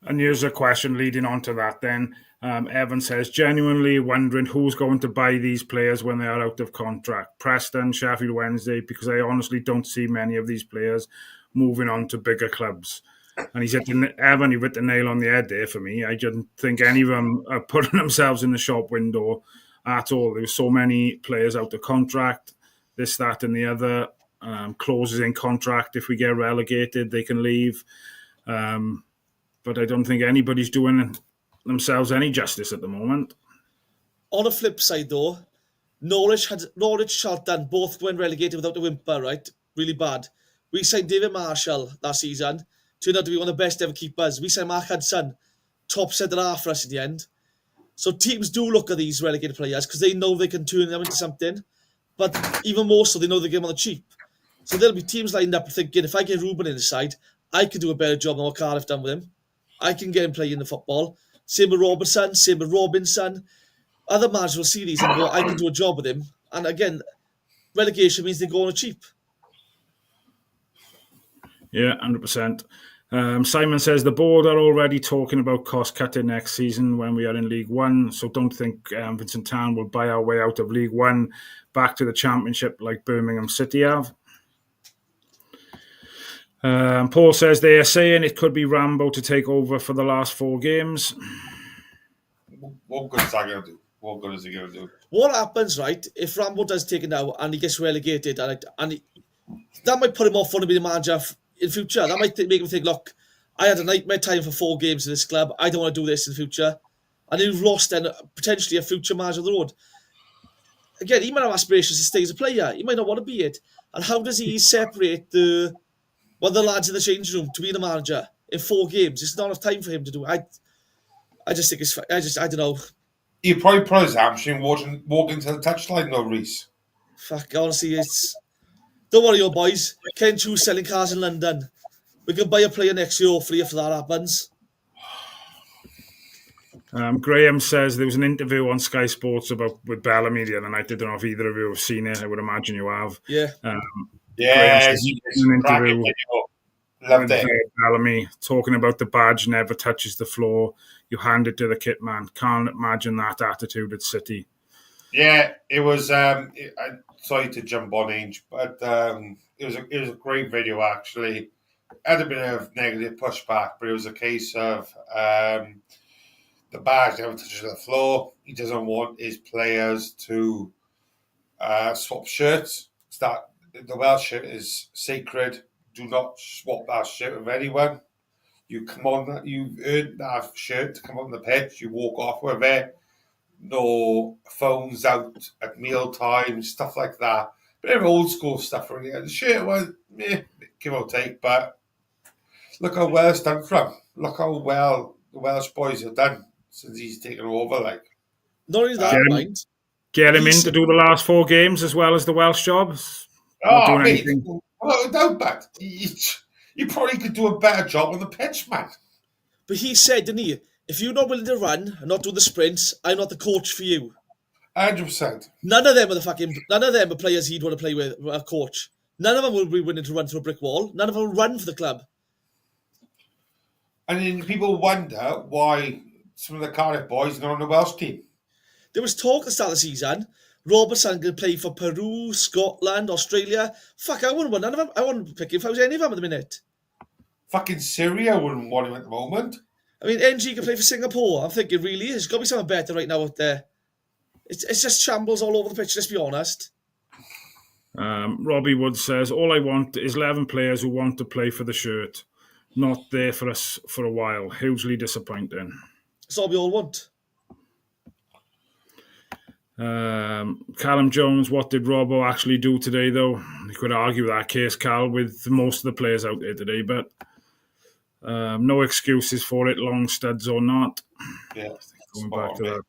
And here's a question leading on to that then. Evan says, genuinely wondering who's going to buy these players when they are out of contract. Preston, Sheffield Wednesday, because I honestly don't see many of these players moving on to bigger clubs. And he hit the nail on the head there for me. I didn't think any of them are putting themselves in the shop window at all. There were so many players out of contract, this, that and the other. Clauses in contract. If we get relegated, they can leave. But I don't think anybody's doing themselves any justice at the moment. On the flip side, though, Norwich Charlton both went relegated without a whimper, right? Really bad. We signed David Marshall last season. Turned out to be one of the best ever keepers. We signed Mark Hudson, top centre-half for us in the end. So teams do look at these relegated players because they know they can turn them into something. But even more so, they know they get them on the cheap. So there'll be teams lined up thinking, if I get Ruben in the side, I can do a better job than what Cardiff done with him. I can get him playing the football. Same with Robertson, same with Robinson. Other managers will see these and go, I can do a job with him. And again, relegation means they go on a cheap. Yeah, 100%. Simon says the board are already talking about cost cutting next season when we are in League One, so don't think Vincent Town will buy our way out of League One back to the Championship like Birmingham City have. Paul says they are saying it could be Rambo to take over for the last 4 games. What good is that going to do? What good is he going to do? What happens, right, if Rambo does take it now and he gets relegated, that might put him off wanting to be the manager in future. That might make him think, look, I had a nightmare time for 4 games in this club. I don't want to do this in the future. And you've lost then potentially a future manager of the road. Again, he might have aspirations to stay as a player. He might not want to be it. And how does he separate the lads in the changing room to be the manager in 4 games? It's not enough time for him to do it. I just think it's... I don't know. He'd probably put his hamstring walking to the touchline, though, Reese. Fuck, honestly, it's... Don't worry, your boys. Ken Chu's selling cars in London. We can buy a player next year, hopefully, if that happens. Graham says there was an interview on Sky Sports with Bellamy the other night. I don't know if either of you have seen it. I would imagine you have. Yeah. Yeah, it's an interview. Loved it. Bellamy talking about the badge never touches the floor. You hand it to the kit man. Can't imagine that attitude at City. Yeah, it was. Sorry to jump on Ange, but it was a great video actually. Had a bit of negative pushback, but it was a case of the badge never touches the floor. He doesn't want his players to swap shirts. The Welsh shirt is sacred. Do not swap that shirt with anyone. You come on, you've earned that shirt to come on the pitch. You walk off with it. No phones out at meal time, stuff like that. Bit of old school stuff really. The shirt was give or take, but look how well it's done for him. Look how well the Welsh boys have done since he's taken over. Like, not only that, get him in to do the last 4 games as well as the Welsh jobs. Oh, mate, without that, you probably could do a better job on the pitch, man. But he said, didn't he? If you're not willing to run and not do the sprints, I'm not the coach for you. 100%. None of them are players he'd want to play with, a coach. None of them will be willing to run through a brick wall. None of them will run for the club. And then people wonder why some of the Cardiff boys are not on the Welsh team. There was talk at the start of the season, Robertson going to play for Peru, Scotland, Australia. Fuck, I wouldn't want none of them. I wouldn't pick him if I was any of them at the minute. Fucking Syria wouldn't want him at the moment. I mean, NG can play for Singapore. I'm thinking, really, there's got to be something better right now out there. It's just shambles all over the pitch, let's be honest. Robbie Wood says, all I want is 11 players who want to play for the shirt. Not there for us for a while. Hugely disappointing. That's all we all want. Callum Jones, what did Robbo actually do today, though? You could argue that case, Cal, with most of the players out there today, but no excuses for it, long studs or not. Yeah, going back to that.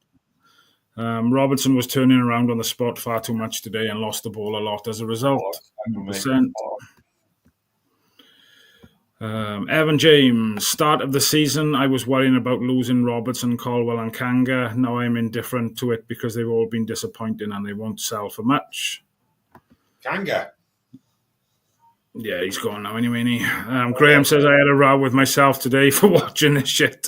Robertson was turning around on the spot far too much today and lost the ball a lot as a result. 100%. Evan James, start of the season, I was worrying about losing Robertson, Caldwell and Kanga. Now I'm indifferent to it because they've all been disappointing and they won't sell for much. Kanga? Yeah, he's gone now anyway, isn't he? Graham says I had a row with myself today for watching this shit.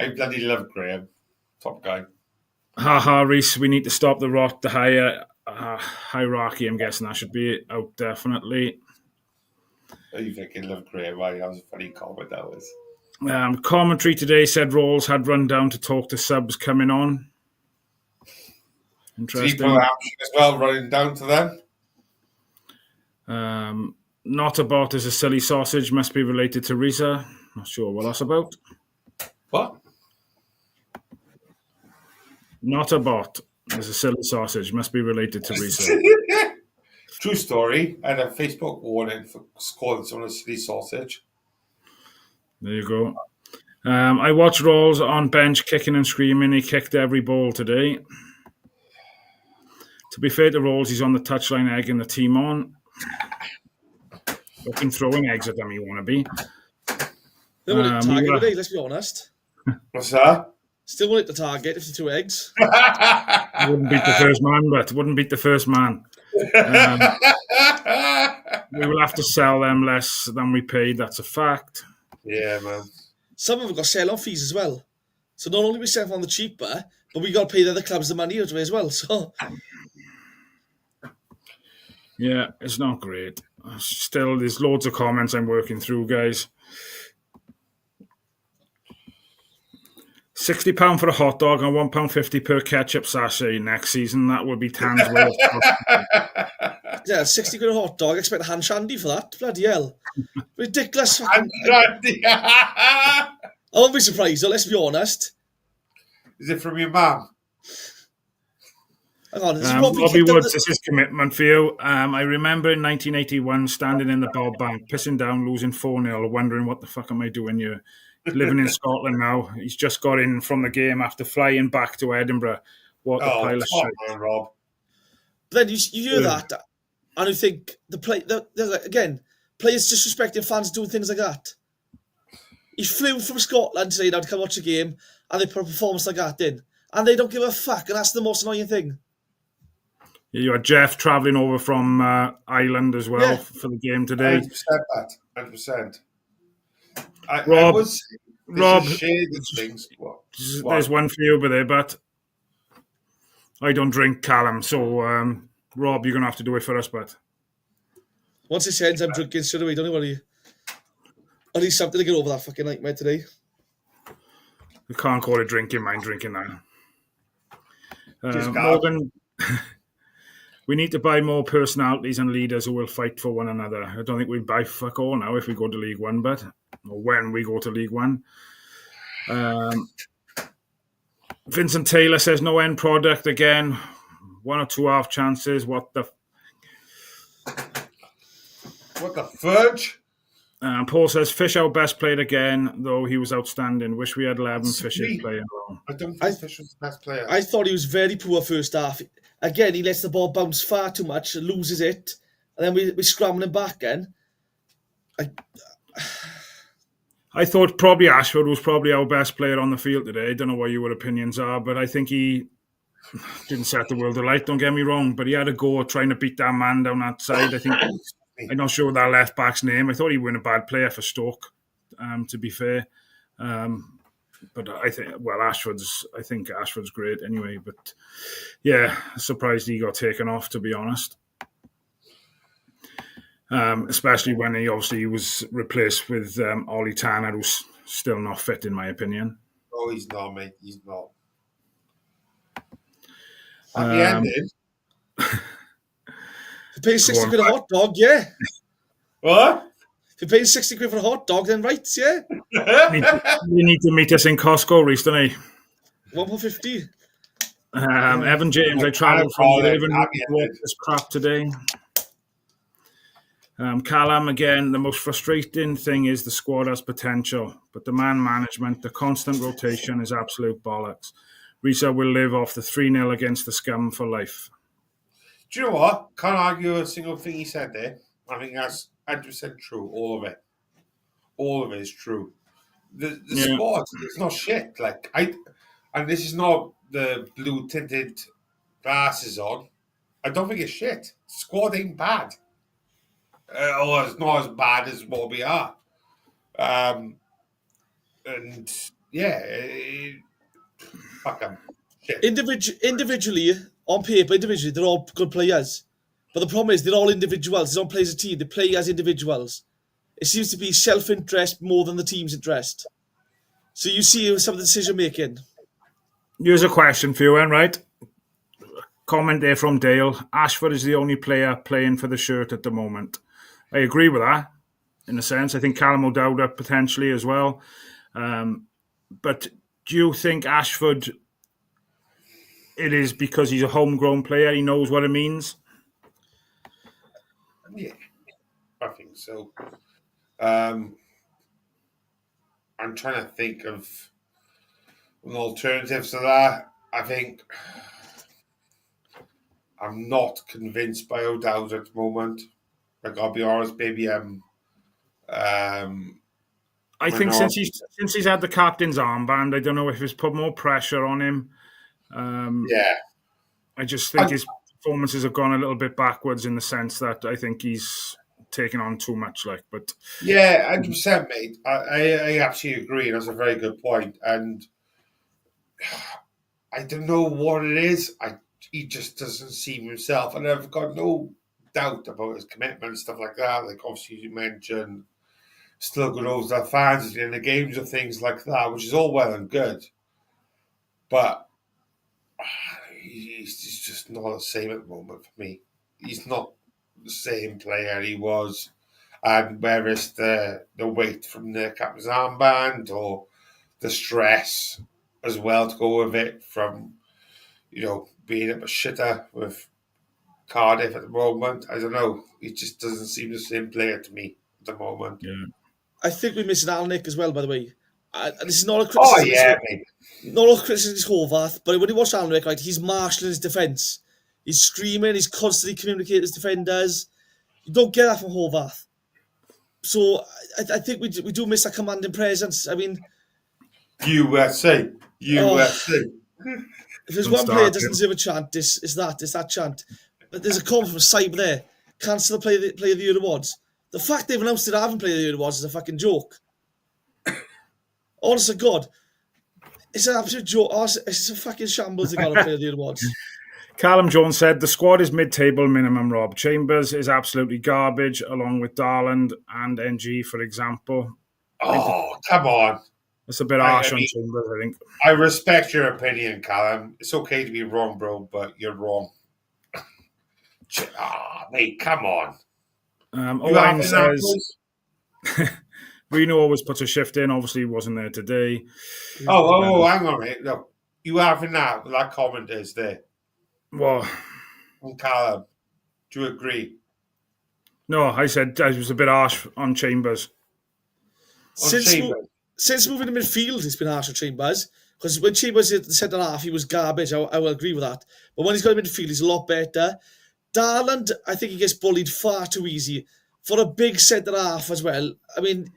I bloody love Graham. Top guy. Haha, Reese, we need to stop the rot, the higher hierarchy, I'm guessing that should be out definitely. You fucking love Graham, right? That was a funny comment, that was. Commentary today said Rolls had run down to talk to subs coming on. Interesting. As well, running down to them. Not a bot is a silly sausage, must be related to Risa. Not sure what that's about. What? Not a bot is a silly sausage, must be related to Risa. True story, and a Facebook warning for calling someone a silly sausage. There you go. I watched Rolls on bench kicking and screaming. He kicked every ball today. To be fair to Rolls, he's on the touchline egging the team on. Fucking throwing eggs at them, you want to be. They won't hit the target today, let's be honest. What's that? Still won't hit the target if the 2 eggs. Wouldn't beat the first man, but wouldn't beat the first man. We will have to sell them less than we paid. That's a fact. Yeah, man. Some of them got sell-on fees as well. So not only we sell on the cheaper, but we got to pay the other clubs the money out of it as well. So yeah, it's not great. Still, there's loads of comments I'm working through, guys. £60 for a hot dog and £1.50 per ketchup sachet next season. That would be Tan's worth. yeah, 60 quid a hot dog. I expect a hand shandy for that. Bloody hell. Ridiculous. I won't be surprised though, let's be honest. Is it from your mum? Hang on, Robbie Woods, this is commitment for you. I remember in 1981 standing in the Bob Bank, pissing down, losing 4-0, wondering what the fuck am I doing here? Living in Scotland now. He's just got in from the game after flying back to Edinburgh. What a pile of shit. Rob. But then you hear that, and you think again, players disrespecting fans doing things like that. He flew from Scotland today now to come watch a game, and they put a performance like that in, and they don't give a fuck, and that's the most annoying thing. Yeah, you had Jeff travelling over from Ireland as well for the game today. 100%. Rob, there's one for you over there, but I don't drink, Callum. So, Rob, you're going to have to do it for us, but once it ends, I'm drinking straight away. Don't you worry. I need something to get over that fucking nightmare today. We can't call it drinking, mind drinking now. Morgan, we need to buy more personalities and leaders who will fight for one another. I don't think we buy fuck all now if we go to League One, or when we go to League One. Vincent Taylor says no end product again. 1 or 2 half chances. What the fudge? Paul says Fish our best played again, though he was outstanding. Wish we had 11 Fishes playing wrong. I don't think Fish was the best player. I thought he was very poor first half. Again, he lets the ball bounce far too much, loses it, and then we scramble him back again. I thought probably Ashford was probably our best player on the field today. I don't know what your opinions are, but I think he didn't set the world alight, don't get me wrong, but he had a go trying to beat that man down that side. I think I'm not sure that left back's name. I thought he wasn't a bad player for Stoke, to be fair. But I think Ashford's great anyway. But yeah, surprised he got taken off, to be honest. Especially when he obviously was replaced with Ollie Tanner, who's still not fit, in my opinion. Oh, he's not, mate. He's not. Happy ending. If you pay 60 quid a hot dog, yeah. What? If you're paying 60 quid for a hot dog, then right, yeah. You need to meet us in Costco, Reece, don't you? £1.50. Evan James, I travelled from Raven to walk this crap today. Callum, again, the most frustrating thing is the squad has potential, but the man management, the constant rotation is absolute bollocks. Risa will live off the 3-0 against the scum for life. Do you know what? Can't argue a single thing he said there. I think that's 100% true. All of it. All of it is true. The squad is not shit. And this is not the blue tinted glasses on. I don't think it's shit. The squad ain't bad. Or it's not as bad as what we are. Fuck them. Shit. Individually, on paper, they're all good players. But the problem is they're all individuals. They don't play as a team. They play as individuals. It seems to be self-interest more than the team's interest. So you see some of the decision-making. Here's a question for you, Ian, right? Comment there from Dale. Ashford is the only player playing for the shirt at the moment. I agree with that, in a sense. I think Callum O'Dowda potentially as well. But do you think Ashford, it is because he's a homegrown player, he knows what it means? Yeah, I think so. I'm trying to think of an alternative to that. I think I'm not convinced by O'Dowd at the moment. I'll be honest, maybe I think since he's had the captain's armband, I don't know if it's put more pressure on him. I just think his performances have gone a little bit backwards in the sense that I think he's taking on too much. But yeah, 100%, mate. I absolutely agree. That's a very good point. And I don't know what it is. He just doesn't seem himself, and I've got no doubt about his commitment and stuff like that. Like obviously you mentioned, still good over the fans in the games and things like that, which is all well and good. But he's just not the same at the moment for me. He's not the same player he was. And whether it's the weight from the captain's armband or the stress as well to go with it from, being a shitter with Cardiff at the moment. I don't know. He just doesn't seem the same player to me at the moment. yeah. I think we're missing Alnick as well, by the way. This is not a criticism. Oh, yeah, mate. Not a criticism of Horvath, but when you watch Alnick, right, he's marshalling his defence. He's screaming, he's constantly communicating with his defenders. You don't get that from Horvath. So I think we do miss that commanding presence. I mean... USA. If there's one player that doesn't deserve a chant, it's that chant. But there's a comment from Cyber there. Cancel the player of the year awards. The fact they've announced that I haven't played the year awards is a fucking joke. Honest to God. It's an absolute joke. It's a fucking shambles they got to play the year awards. Callum Jones said, the squad is mid-table minimum, Rob. Chambers is absolutely garbage, along with Darland and NG, for example. Oh, come on. It's a bit harsh on Chambers, I think. I respect your opinion, Callum. It's okay to be wrong, bro, but you're wrong. Mate, come on. Owen says, Reno always puts a shift in. Obviously, he wasn't there today. Oh, hang on, mate. Look, you having that comment is there. Well, on Callum, do you agree? No, I said I was a bit harsh on Chambers. Since moving to midfield, it's been harsh on Chambers. Because when Chambers at the centre half, he was garbage. I will agree with that. But when he's got to midfield, he's a lot better. Darland, I think he gets bullied far too easy. For a big centre half as well. I mean,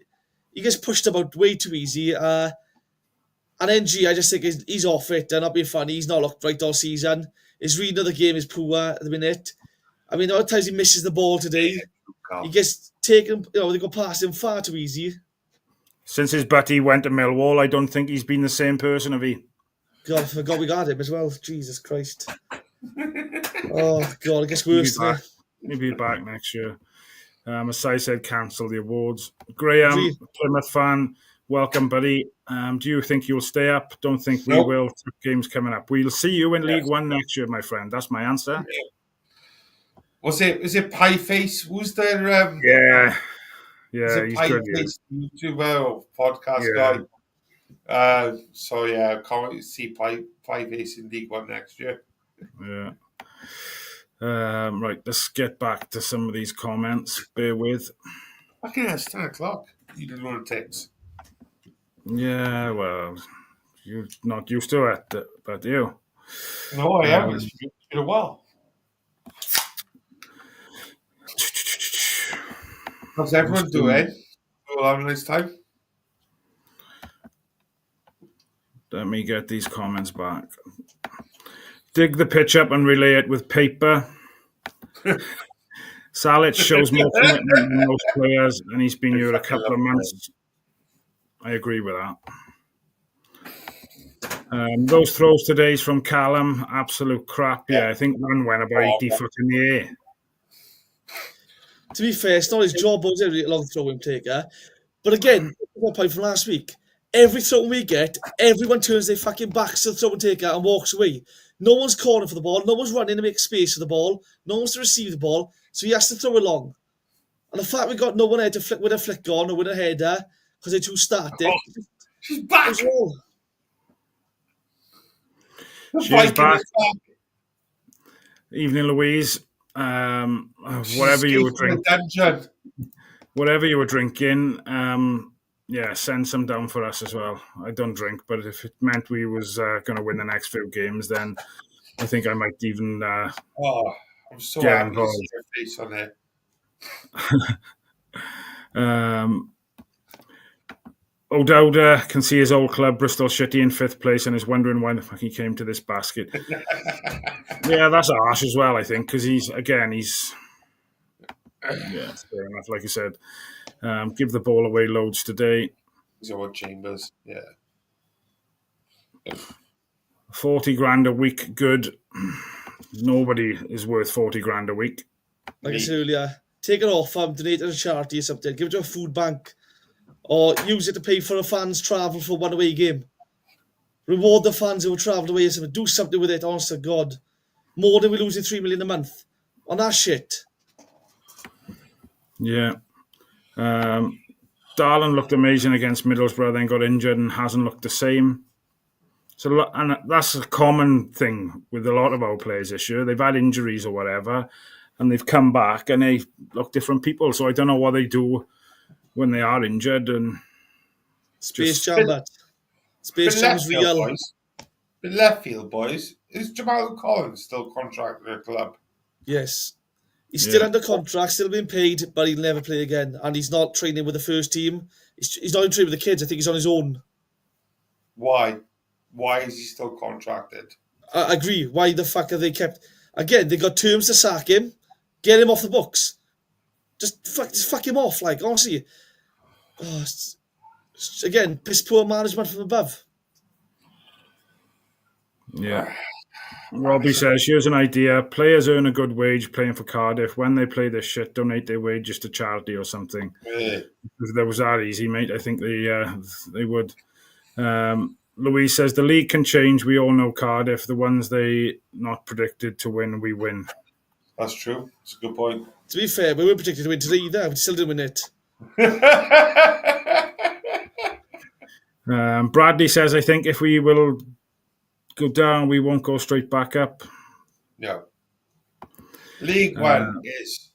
he gets pushed about way too easy. And NG, I just think he's off it. Not being funny. He's not looked right all season. His reading of the game is poor at the minute. I mean, other times he misses the ball today. He gets taken, they go past him far too easy. Since his buddy went to Millwall, I don't think he's been the same person, have he? God, I forgot we got him as well. Jesus Christ. Oh, God, it gets worse today. He'll be back next year. As I said, cancel the awards. Graham, Plymouth fan, welcome, buddy. Do you think you'll stay up? Don't think we will. Games coming up. We'll see you in League One next year, my friend. That's my answer. Is it Pie Face? Who's there? Yeah, he's good. YouTuber, podcast guy. Can't see Pie Face in League One next year. Yeah. Right, let's get back to some of these comments. Bear with. Fucking it's 10 o'clock. You didn't want to text. Yeah, well, you're not used to it, but you. No, I am. It's been a while. How's everyone doing? We'll have a nice time. Let me get these comments back. Dig the pitch up and relay it with paper. Salic shows more commitment than most players, and he's been here a couple of months. I agree with that. Those throws today from Callum, absolute crap. Yeah, I think one went about 80 foot in the air. To be fair, it's not his job, but it's a long throw-in taker. But again, one point from last week, every throw we get, everyone turns their fucking backs to the throw-in taker and walks away. No one's calling for the ball. No one's running to make space for the ball. No one's to receive the ball. So he has to throw it long. And the fact we got no one there to flick with a flick on or with a header because they're too static. She's back. She's back. Evening, Louise. Whatever you were drinking, send some down for us as well. I don't drink, but if it meant we was going to win the next few games, then I think I might even I'm so happy to see your face on it. O'Dowda can see his old club, Bristol City, in 5th place and is wondering why the fuck he came to this basket. Yeah, that's harsh as well, I think, because he's Yeah, fair enough. Like you said, give the ball away loads today. These are what Chambers. Yeah. 40 grand a week, good. Nobody is worth 40 grand a week. Like I said earlier, take it off, donate it to a charity or something, give it to a food bank, or use it to pay for a fan's travel for one away game. Reward the fans who have travelled away or something. Do something with it, honest to God. More than we're losing 3 million a month on that shit. Yeah. Darlin looked amazing against Middlesbrough, then got injured and hasn't looked the same. So, and that's a common thing with a lot of our players this year. They've had injuries or whatever, and they've come back and they look different people. So I don't know what they do when they are injured. And Space Jam, that. Space Jam's real. The left field, boys. Is Jamal Collins still contracted at the club? Yes. He's still under contract, still being paid, but he'll never play again. And he's not training with the first team. He's not even training with the kids. I think he's on his own. Why? Why is he still contracted? I agree. Why the fuck have they kept... Again, they got terms to sack him. Get him off the books. Just fuck him off, like, honestly. Oh, again, piss poor management from above. Yeah. Robbie says, here's an idea. Players earn a good wage playing for Cardiff. When they play this shit, donate their wages to charity or something. If there was that easy, mate, I think they would. Louise says, the league can change. We all know Cardiff. The ones they not predicted to win, we win. That's true. It's a good point. To be fair, we weren't predicted to win today either. We still didn't win it. Bradley says, I think if we will go down, we won't go straight back up. No. League One is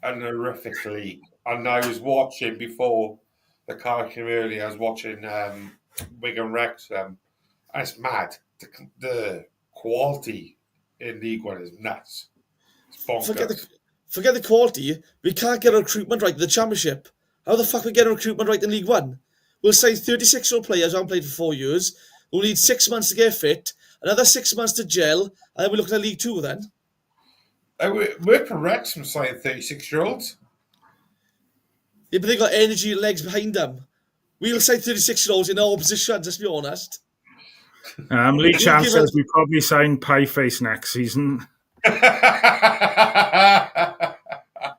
an horrific league. And I was watching before the car came early, I was watching Wigan Wrexham. And it's mad. The quality in League One is nuts. It's bonkers. Forget the quality. We can't get a recruitment right in the Championship. How the fuck we get a recruitment right in League One? We'll sign 36-year-old players who haven't played for 4 years, who need 6 months to get fit, another 6 months to gel, and then we're looking at League Two then. We're for Wrexham signing 36-year-olds. Yeah, but they got energy and legs behind them. We'll sign 36-year-olds in all positions, let's be honest. Lee Chan says we probably sign Pieface next season.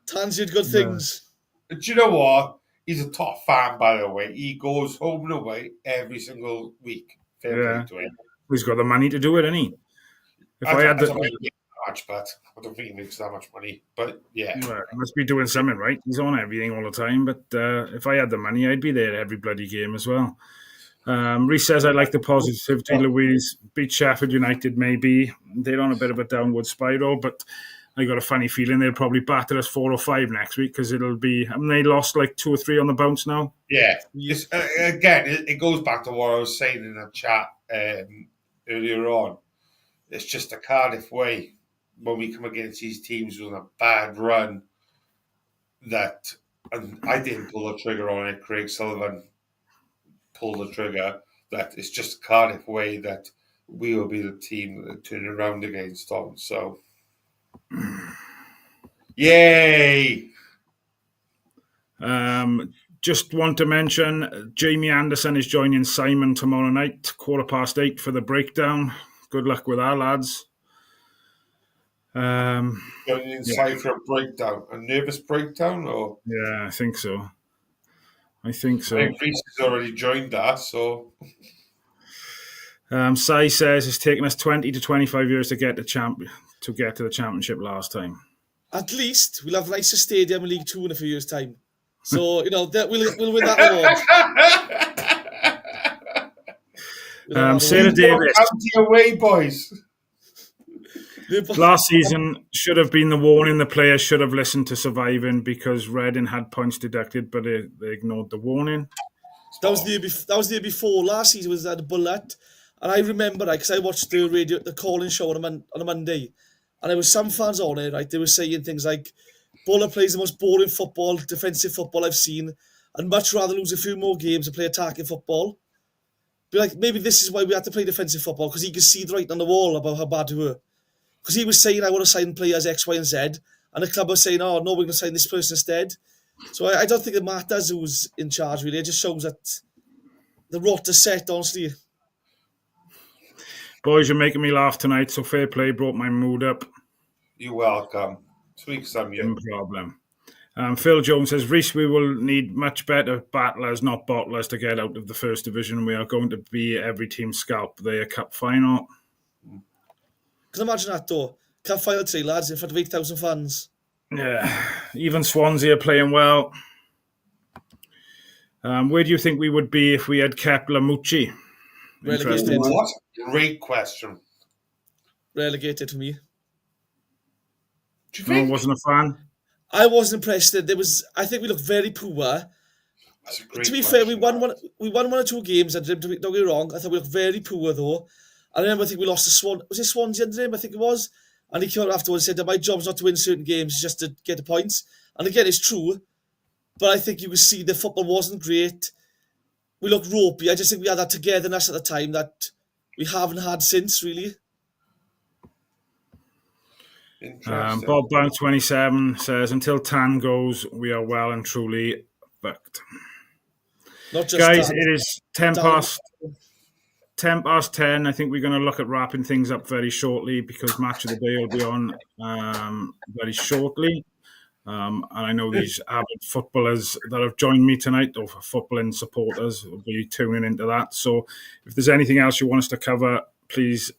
Tan's did good things. Do you know what? He's a top fan, by the way. He goes home and away every single week. Fair play to him. He's got the money to do it, hasn't he? I don't think he makes that much, but I don't think he makes that much money. But yeah. Well, he must be doing something right. He's on everything all the time. But if I had the money, I'd be there every bloody game as well. Reece says, I like the positivity, Louise. Beat Sheffield United, maybe. They're on a bit of a downward spiral, but I got a funny feeling they'll probably batter us 4 or 5 next week because it'll be... Haven't they lost like 2 or 3 on the bounce now? Yeah. Again, it goes back to what I was saying in the chat earlier on. It's just a Cardiff way when we come against these teams with a bad run that... And I didn't pull the trigger on it. Craig Sullivan pulled the trigger. That it's just Cardiff way that we will be the team that turn around against them. So... Yay! Just want to mention Jamie Anderson is joining Simon tomorrow night, 8:15 for the breakdown. Good luck with that, lads. Going inside for a breakdown, a nervous breakdown, or yeah, I think so. I think Reece has already joined us, so. Sai says it's taken us 20 to 25 years to get to the championship last time. At least we'll have a nicer stadium in League Two in a few years' time. So, that we'll win that award. Sarah Davis. County away, boys. Last season should have been the warning. The players should have listened to surviving because Reading had points deducted, but they ignored the warning. That was the year before. Last season was at the Bullet. And I remember, because I watched the call-in show on a Monday, and there was some fans on it, right? They were saying things like, Buller plays the most boring football, defensive football I've seen, and much rather lose a few more games and play attacking football. Be like, maybe this is why we had to play defensive football, because he could see the writing on the wall about how bad we were. Because he was saying, I want to sign players X, Y, and Z, and and the club are saying, oh, no, we're going to sign this person instead. So I don't think it matters who's in charge, really. It just shows that the rota's set, honestly. Boys, you're making me laugh tonight, so fair play, brought my mood up. You're welcome. Sweet some you. No problem. Phil Jones says, Reece, we will need much better battlers, not bottlers, to get out of the first division. We are going to be every team's scalp. They are cup final. Can you imagine that, though? Cup final today, lads, in front of 8,000 fans. Yeah, even Swansea are playing well. Where do you think we would be if we had kept Lamucci? Relegated. What? Great question. Relegated for me. Do you think? No, wasn't a fan. I wasn't impressed. I think we looked very poor. That's a great To be question. fair, we won one or two games, and don't get me wrong, I thought we looked very poor, though. I remember, I think we lost to Swansea under him, I think it was. And he came out afterwards and said that my job's not to win certain games, it's just to get the points. And again, it's true. But I think you could see the football wasn't great. We looked ropey. I just think we had that togetherness at the time that we haven't had since, really. Interesting. Bob Bank 27 says, until Tan goes, we are well and truly fucked. Not just Guys, that. it is 10 past 10. I think we're going to look at wrapping things up very shortly because Match of the Day will be on very shortly. And I know these avid footballers that have joined me tonight, or footballing supporters, will be tuning into that. So if there's anything else you want us to cover, please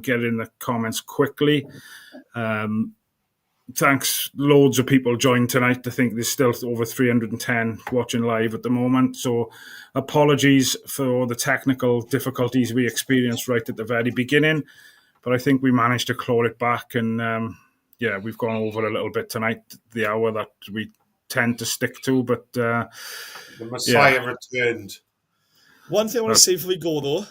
get it in the comments quickly. Thanks. Loads of people joined tonight. I think there's still over 310 watching live at the moment. So apologies for the technical difficulties we experienced right at the very beginning. But I think we managed to claw it back. And we've gone over a little bit tonight, the hour that we tend to stick to. But the Messiah returned. One thing I want to say before we go, though,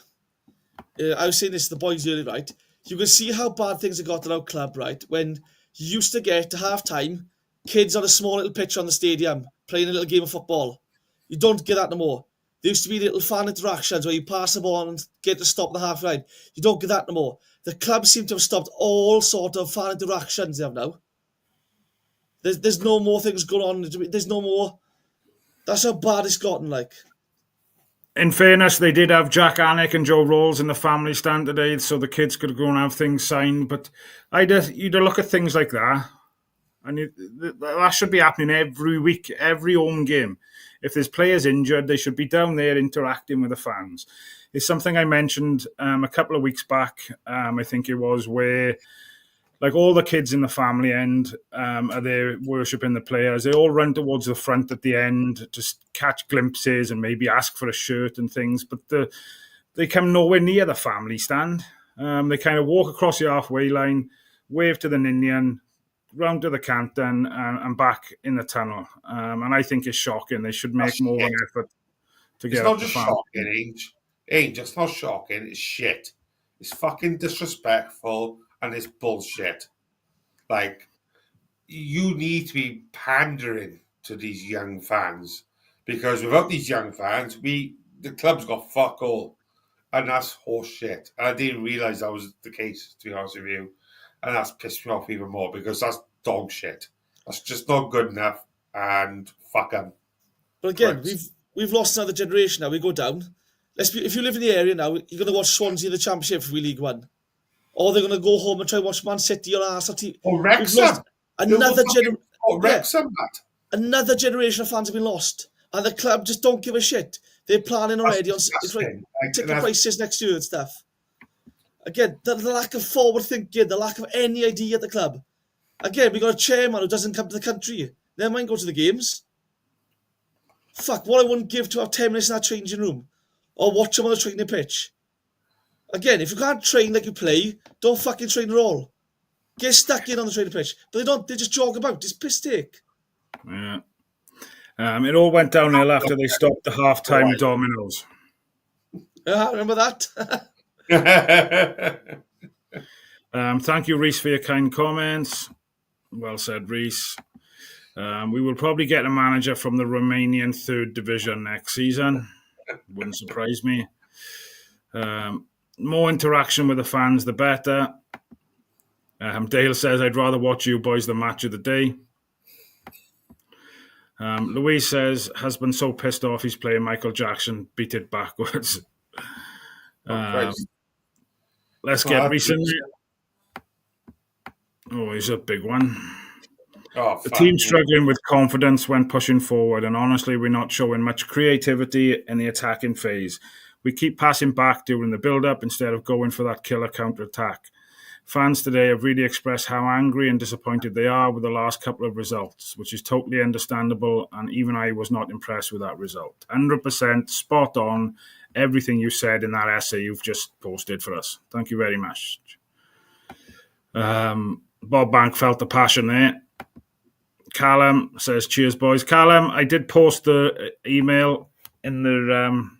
I was saying this to the boys earlier, right? You can see how bad things have got at our club, right? When you used to get to half-time, kids on a small little pitch on the stadium playing a little game of football. You don't get that no more. There used to be little fan interactions where you pass the ball and get to stop the half-line. You don't get that no more. The club seem to have stopped all sort of fan interactions they have now. There's no more things going on. There's no more. That's how bad it's gotten, like. In fairness, they did have Jack Annick and Joe Rolls in the family stand today, so the kids could go and have things signed. But you'd look at things like that, and that should be happening every week, every home game. If there's players injured, they should be down there interacting with the fans. It's something I mentioned a couple of weeks back, I think it was, where like all the kids in the family end are there worshipping the players. They all run towards the front at the end, just catch glimpses and maybe ask for a shirt and things. But they come nowhere near the family stand. They kind of walk across the halfway line, wave to the Ninian, round to the Canton and back in the tunnel. And I think it's shocking. They should make more of an effort to get up the family. It's not just shocking, Ainge. It's not shocking. It's shit. It's fucking disrespectful. And it's bullshit. Like, you need to be pandering to these young fans because without these young fans, the club's got fuck all, and that's horse shit. And I didn't realise that was the case, to be honest with you, and that's pissed me off even more because that's dog shit. That's just not good enough, and fuck them. But again, we've lost another generation now. We go down. If you live in the area now, you're going to watch Swansea in the Championship for League One. Or they're going to go home and try and watch Man City or Arsenal. Or Wrexham. Another generation of fans have been lost. And the club just don't give a shit. They're planning already on ticket prices next year and stuff. Again, the lack of forward thinking, the lack of any idea at the club. Again, we got a chairman who doesn't come to the country. Never mind go to the games. Fuck, what I wouldn't give to have 10 minutes in that changing room. Or watch them on the training pitch. Again, if you can't train like you play, don't fucking train at all. Get stuck in on the training pitch. But they don't, they just jog about. It's piss take. Yeah. It all went downhill after they stopped the half-time dominoes. I remember that. Thank you, Reece, for your kind comments. Well said, Reece. We will probably get a manager from the Romanian third division next season. Wouldn't surprise me. More interaction with the fans, the better. Dale says, I'd rather watch you boys than match of the day. Louise says, has been so pissed off he's playing Michael Jackson, beat it backwards. Let's get recent. Oh, he's a big one. The team's struggling with confidence when pushing forward, and honestly, we're not showing much creativity in the attacking phase. We keep passing back during the build-up instead of going for that killer counter-attack. Fans today have really expressed how angry and disappointed they are with the last couple of results, which is totally understandable, and even I was not impressed with that result. 100% spot on everything you said in that essay you've just posted for us. Thank you very much. Bob Bank felt the passion there. Callum says, cheers, boys. Callum, I did post the email in the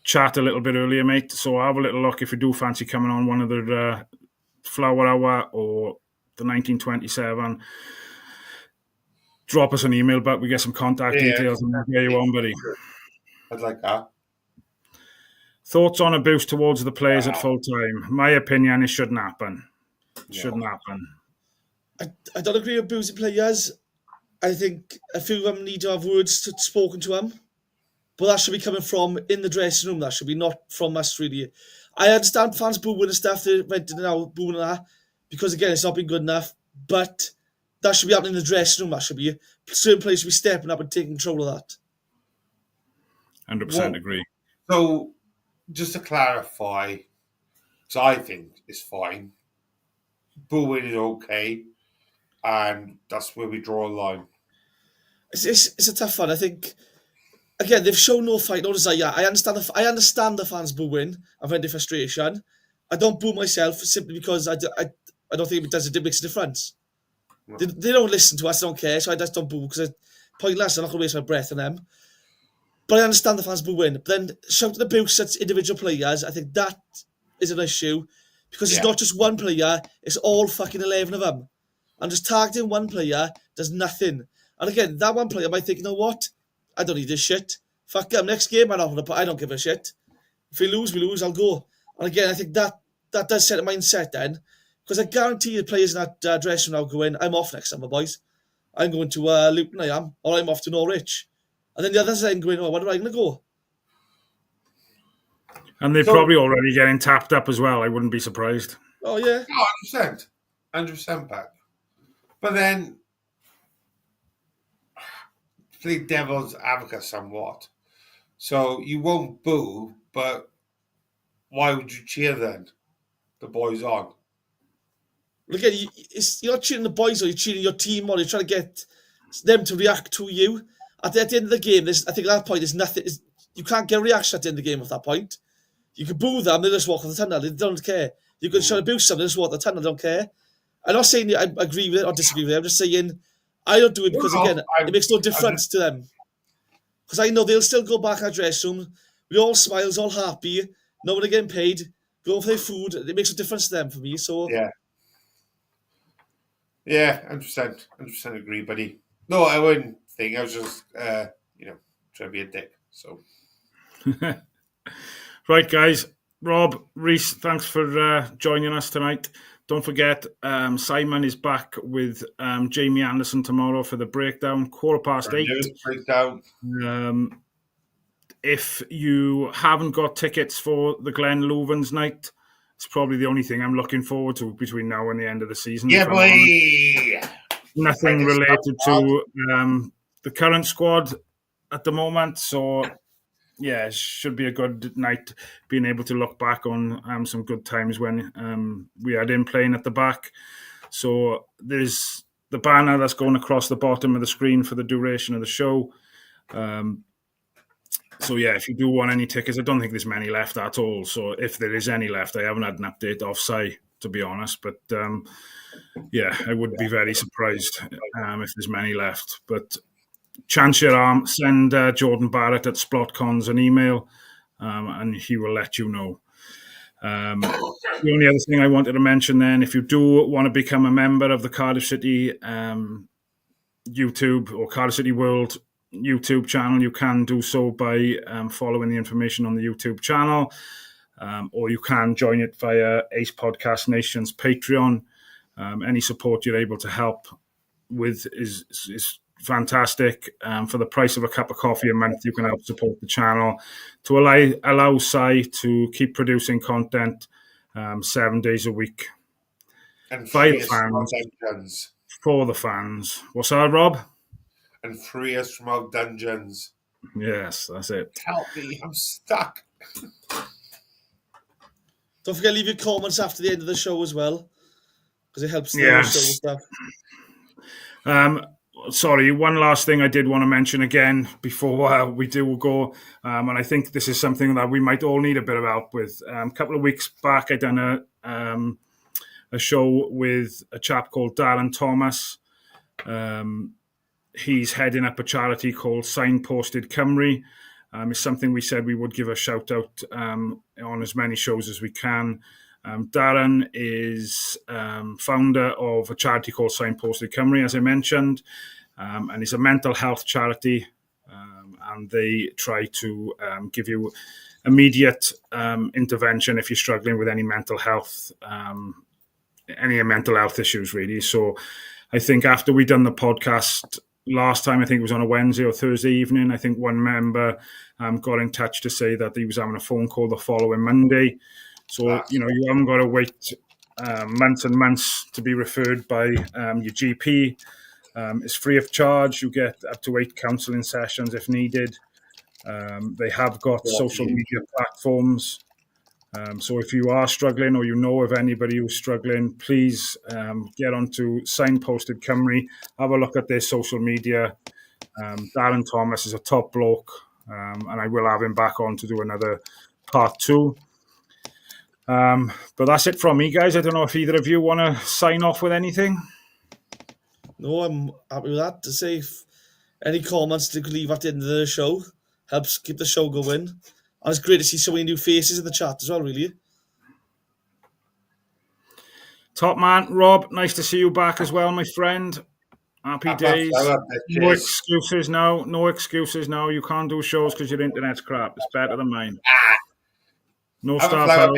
chat a little bit earlier, mate, so have a little look if you do fancy coming on one of the Flower Hour or the 1927. Drop us an email, but we get some contact details and we'll get you on, buddy. I'd like that. Thoughts on a boost towards the players at full time? My opinion, it shouldn't happen. Shouldn't happen. I don't agree with boosting players. I think a few of them need to have words spoken to them. But that should be coming from in the dressing room. That should be not from us, really. I understand fans booing and stuff. They're renting now, booing and that. Because, again, it's not been good enough. But that should be happening in the dressing room. That should be certain players should be stepping up and taking control of that. 100% agree. So, just to clarify, because I think it's fine. Booing is okay. And that's where we draw a line. It's a tough one. I think, again, they've shown no fight, no desire. I understand the fans booing and venting frustration. I don't boo myself simply because I don't think it makes a difference. No. They don't listen to us, they don't care, so I just don't boo because it's pointless. I'm not going to waste my breath on them. But I understand the fans booing. But then shouting abuse at individual players, I think that is an issue because it's not just one player, it's all fucking 11 of them. And just targeting one player does nothing. And again, that one player might think, you know what? I don't need this shit. Fuck them. Next game, I don't give a shit. If we lose, I'll go. And again, I think that does set a mindset then. Because I guarantee the players in that dressing room now going, I'm off next summer, boys. I'm going to Luton, I am. Or I'm off to Norwich. And then the others then going, oh, where am I going to go? And they're probably already getting tapped up as well. I wouldn't be surprised. Oh, yeah. 100%. 100% back. But then, play devil's advocate somewhat. So you won't boo, but why would you cheer then? The boys on. Again, you're not cheering the boys, or you're cheering your team, or you're trying to get them to react to you. At the end of the game, I think at that point, there's nothing. You can't get a reaction at the end of the game at that point. You can boo them, they just walk off the tunnel. They don't care. You can try to abuse them, they just walk the tunnel. They don't care. I'm not saying I agree with it or disagree with it. I'm just saying I don't do it because, again, it makes no difference to them. Because I know they'll still go back in our dressing room. We all smiles, all happy. No one getting paid. Going for their food. It makes a difference to them for me. So yeah, 100% agree, buddy. No, I wouldn't think. I was just, trying to be a dick. So, right, guys. Rob, Reese, thanks for joining us tonight. Don't forget, Simon is back with Jamie Anderson tomorrow for the breakdown, 8:15. Breakdown. If you haven't got tickets for the Glen Loovens night, it's probably the only thing I'm looking forward to between now and the end of the season. Yeah, boy! Nothing related to the current squad at the moment, so yeah, it should be a good night being able to look back on some good times when we had him playing at the back. So there's the banner that's going across the bottom of the screen for the duration of the show. So yeah, if you do want any tickets, I don't think there's many left at all. So if there is any left, I haven't had an update off site, to be honest. But yeah, I would be very surprised if there's many left. But chance your arm, send Jordan Barrett at Splott Cons an email and he will let you know. The only other thing I wanted to mention then, if you do want to become a member of the Cardiff City YouTube or Cardiff City World YouTube channel, you can do so by following the information on the YouTube channel, or you can join it via Ace Podcast Nation's Patreon. Any support you're able to help with is fantastic. For the price of a cup of coffee a month, you can help support the channel to allow Si to keep producing content 7 days a week. And By free the us from our fans, dungeons. for the fans. What's that, Rob? And free us from our dungeons. Yes, that's it. Help me, I'm stuck. Don't forget to leave your comments after the end of the show as well, because it helps the Yes. show stuff. Sorry, one last thing I did want to mention again before we do go, and I think this is something that we might all need a bit of help with. A couple of weeks back, I done a show with a chap called Darren Thomas. He's heading up a charity called Signposted Cymru. It's something we said we would give a shout out on as many shows as we can. Darren is founder of a charity called Signposted Cymru, as I mentioned, and it's a mental health charity, and they try to give you immediate intervention if you're struggling with any mental health issues, really. So I think after we done the podcast last time, I think it was on a Wednesday or Thursday evening, I think one member got in touch to say that he was having a phone call the following Monday. So, you haven't got to wait months and months to be referred by your GP. It's free of charge. You get up to 8 counselling sessions if needed. They have got social media platforms. So if you are struggling or you know of anybody who's struggling, please get onto Signposted Cymru. Have a look at their social media. Darren Thomas is a top bloke, and I will have him back on to do another part 2. But that's it from me, guys. I don't know if either of you want to sign off with anything. No, I'm happy with that. To say if any comments to leave at the end of the show helps keep the show going. And it's great to see so many new faces in the chat as well, really. Top man, Rob, nice to see you back as well, my friend. Happy days. No excuses now. No excuses now. You can't do shows because your internet's crap. It's better than mine. No star power.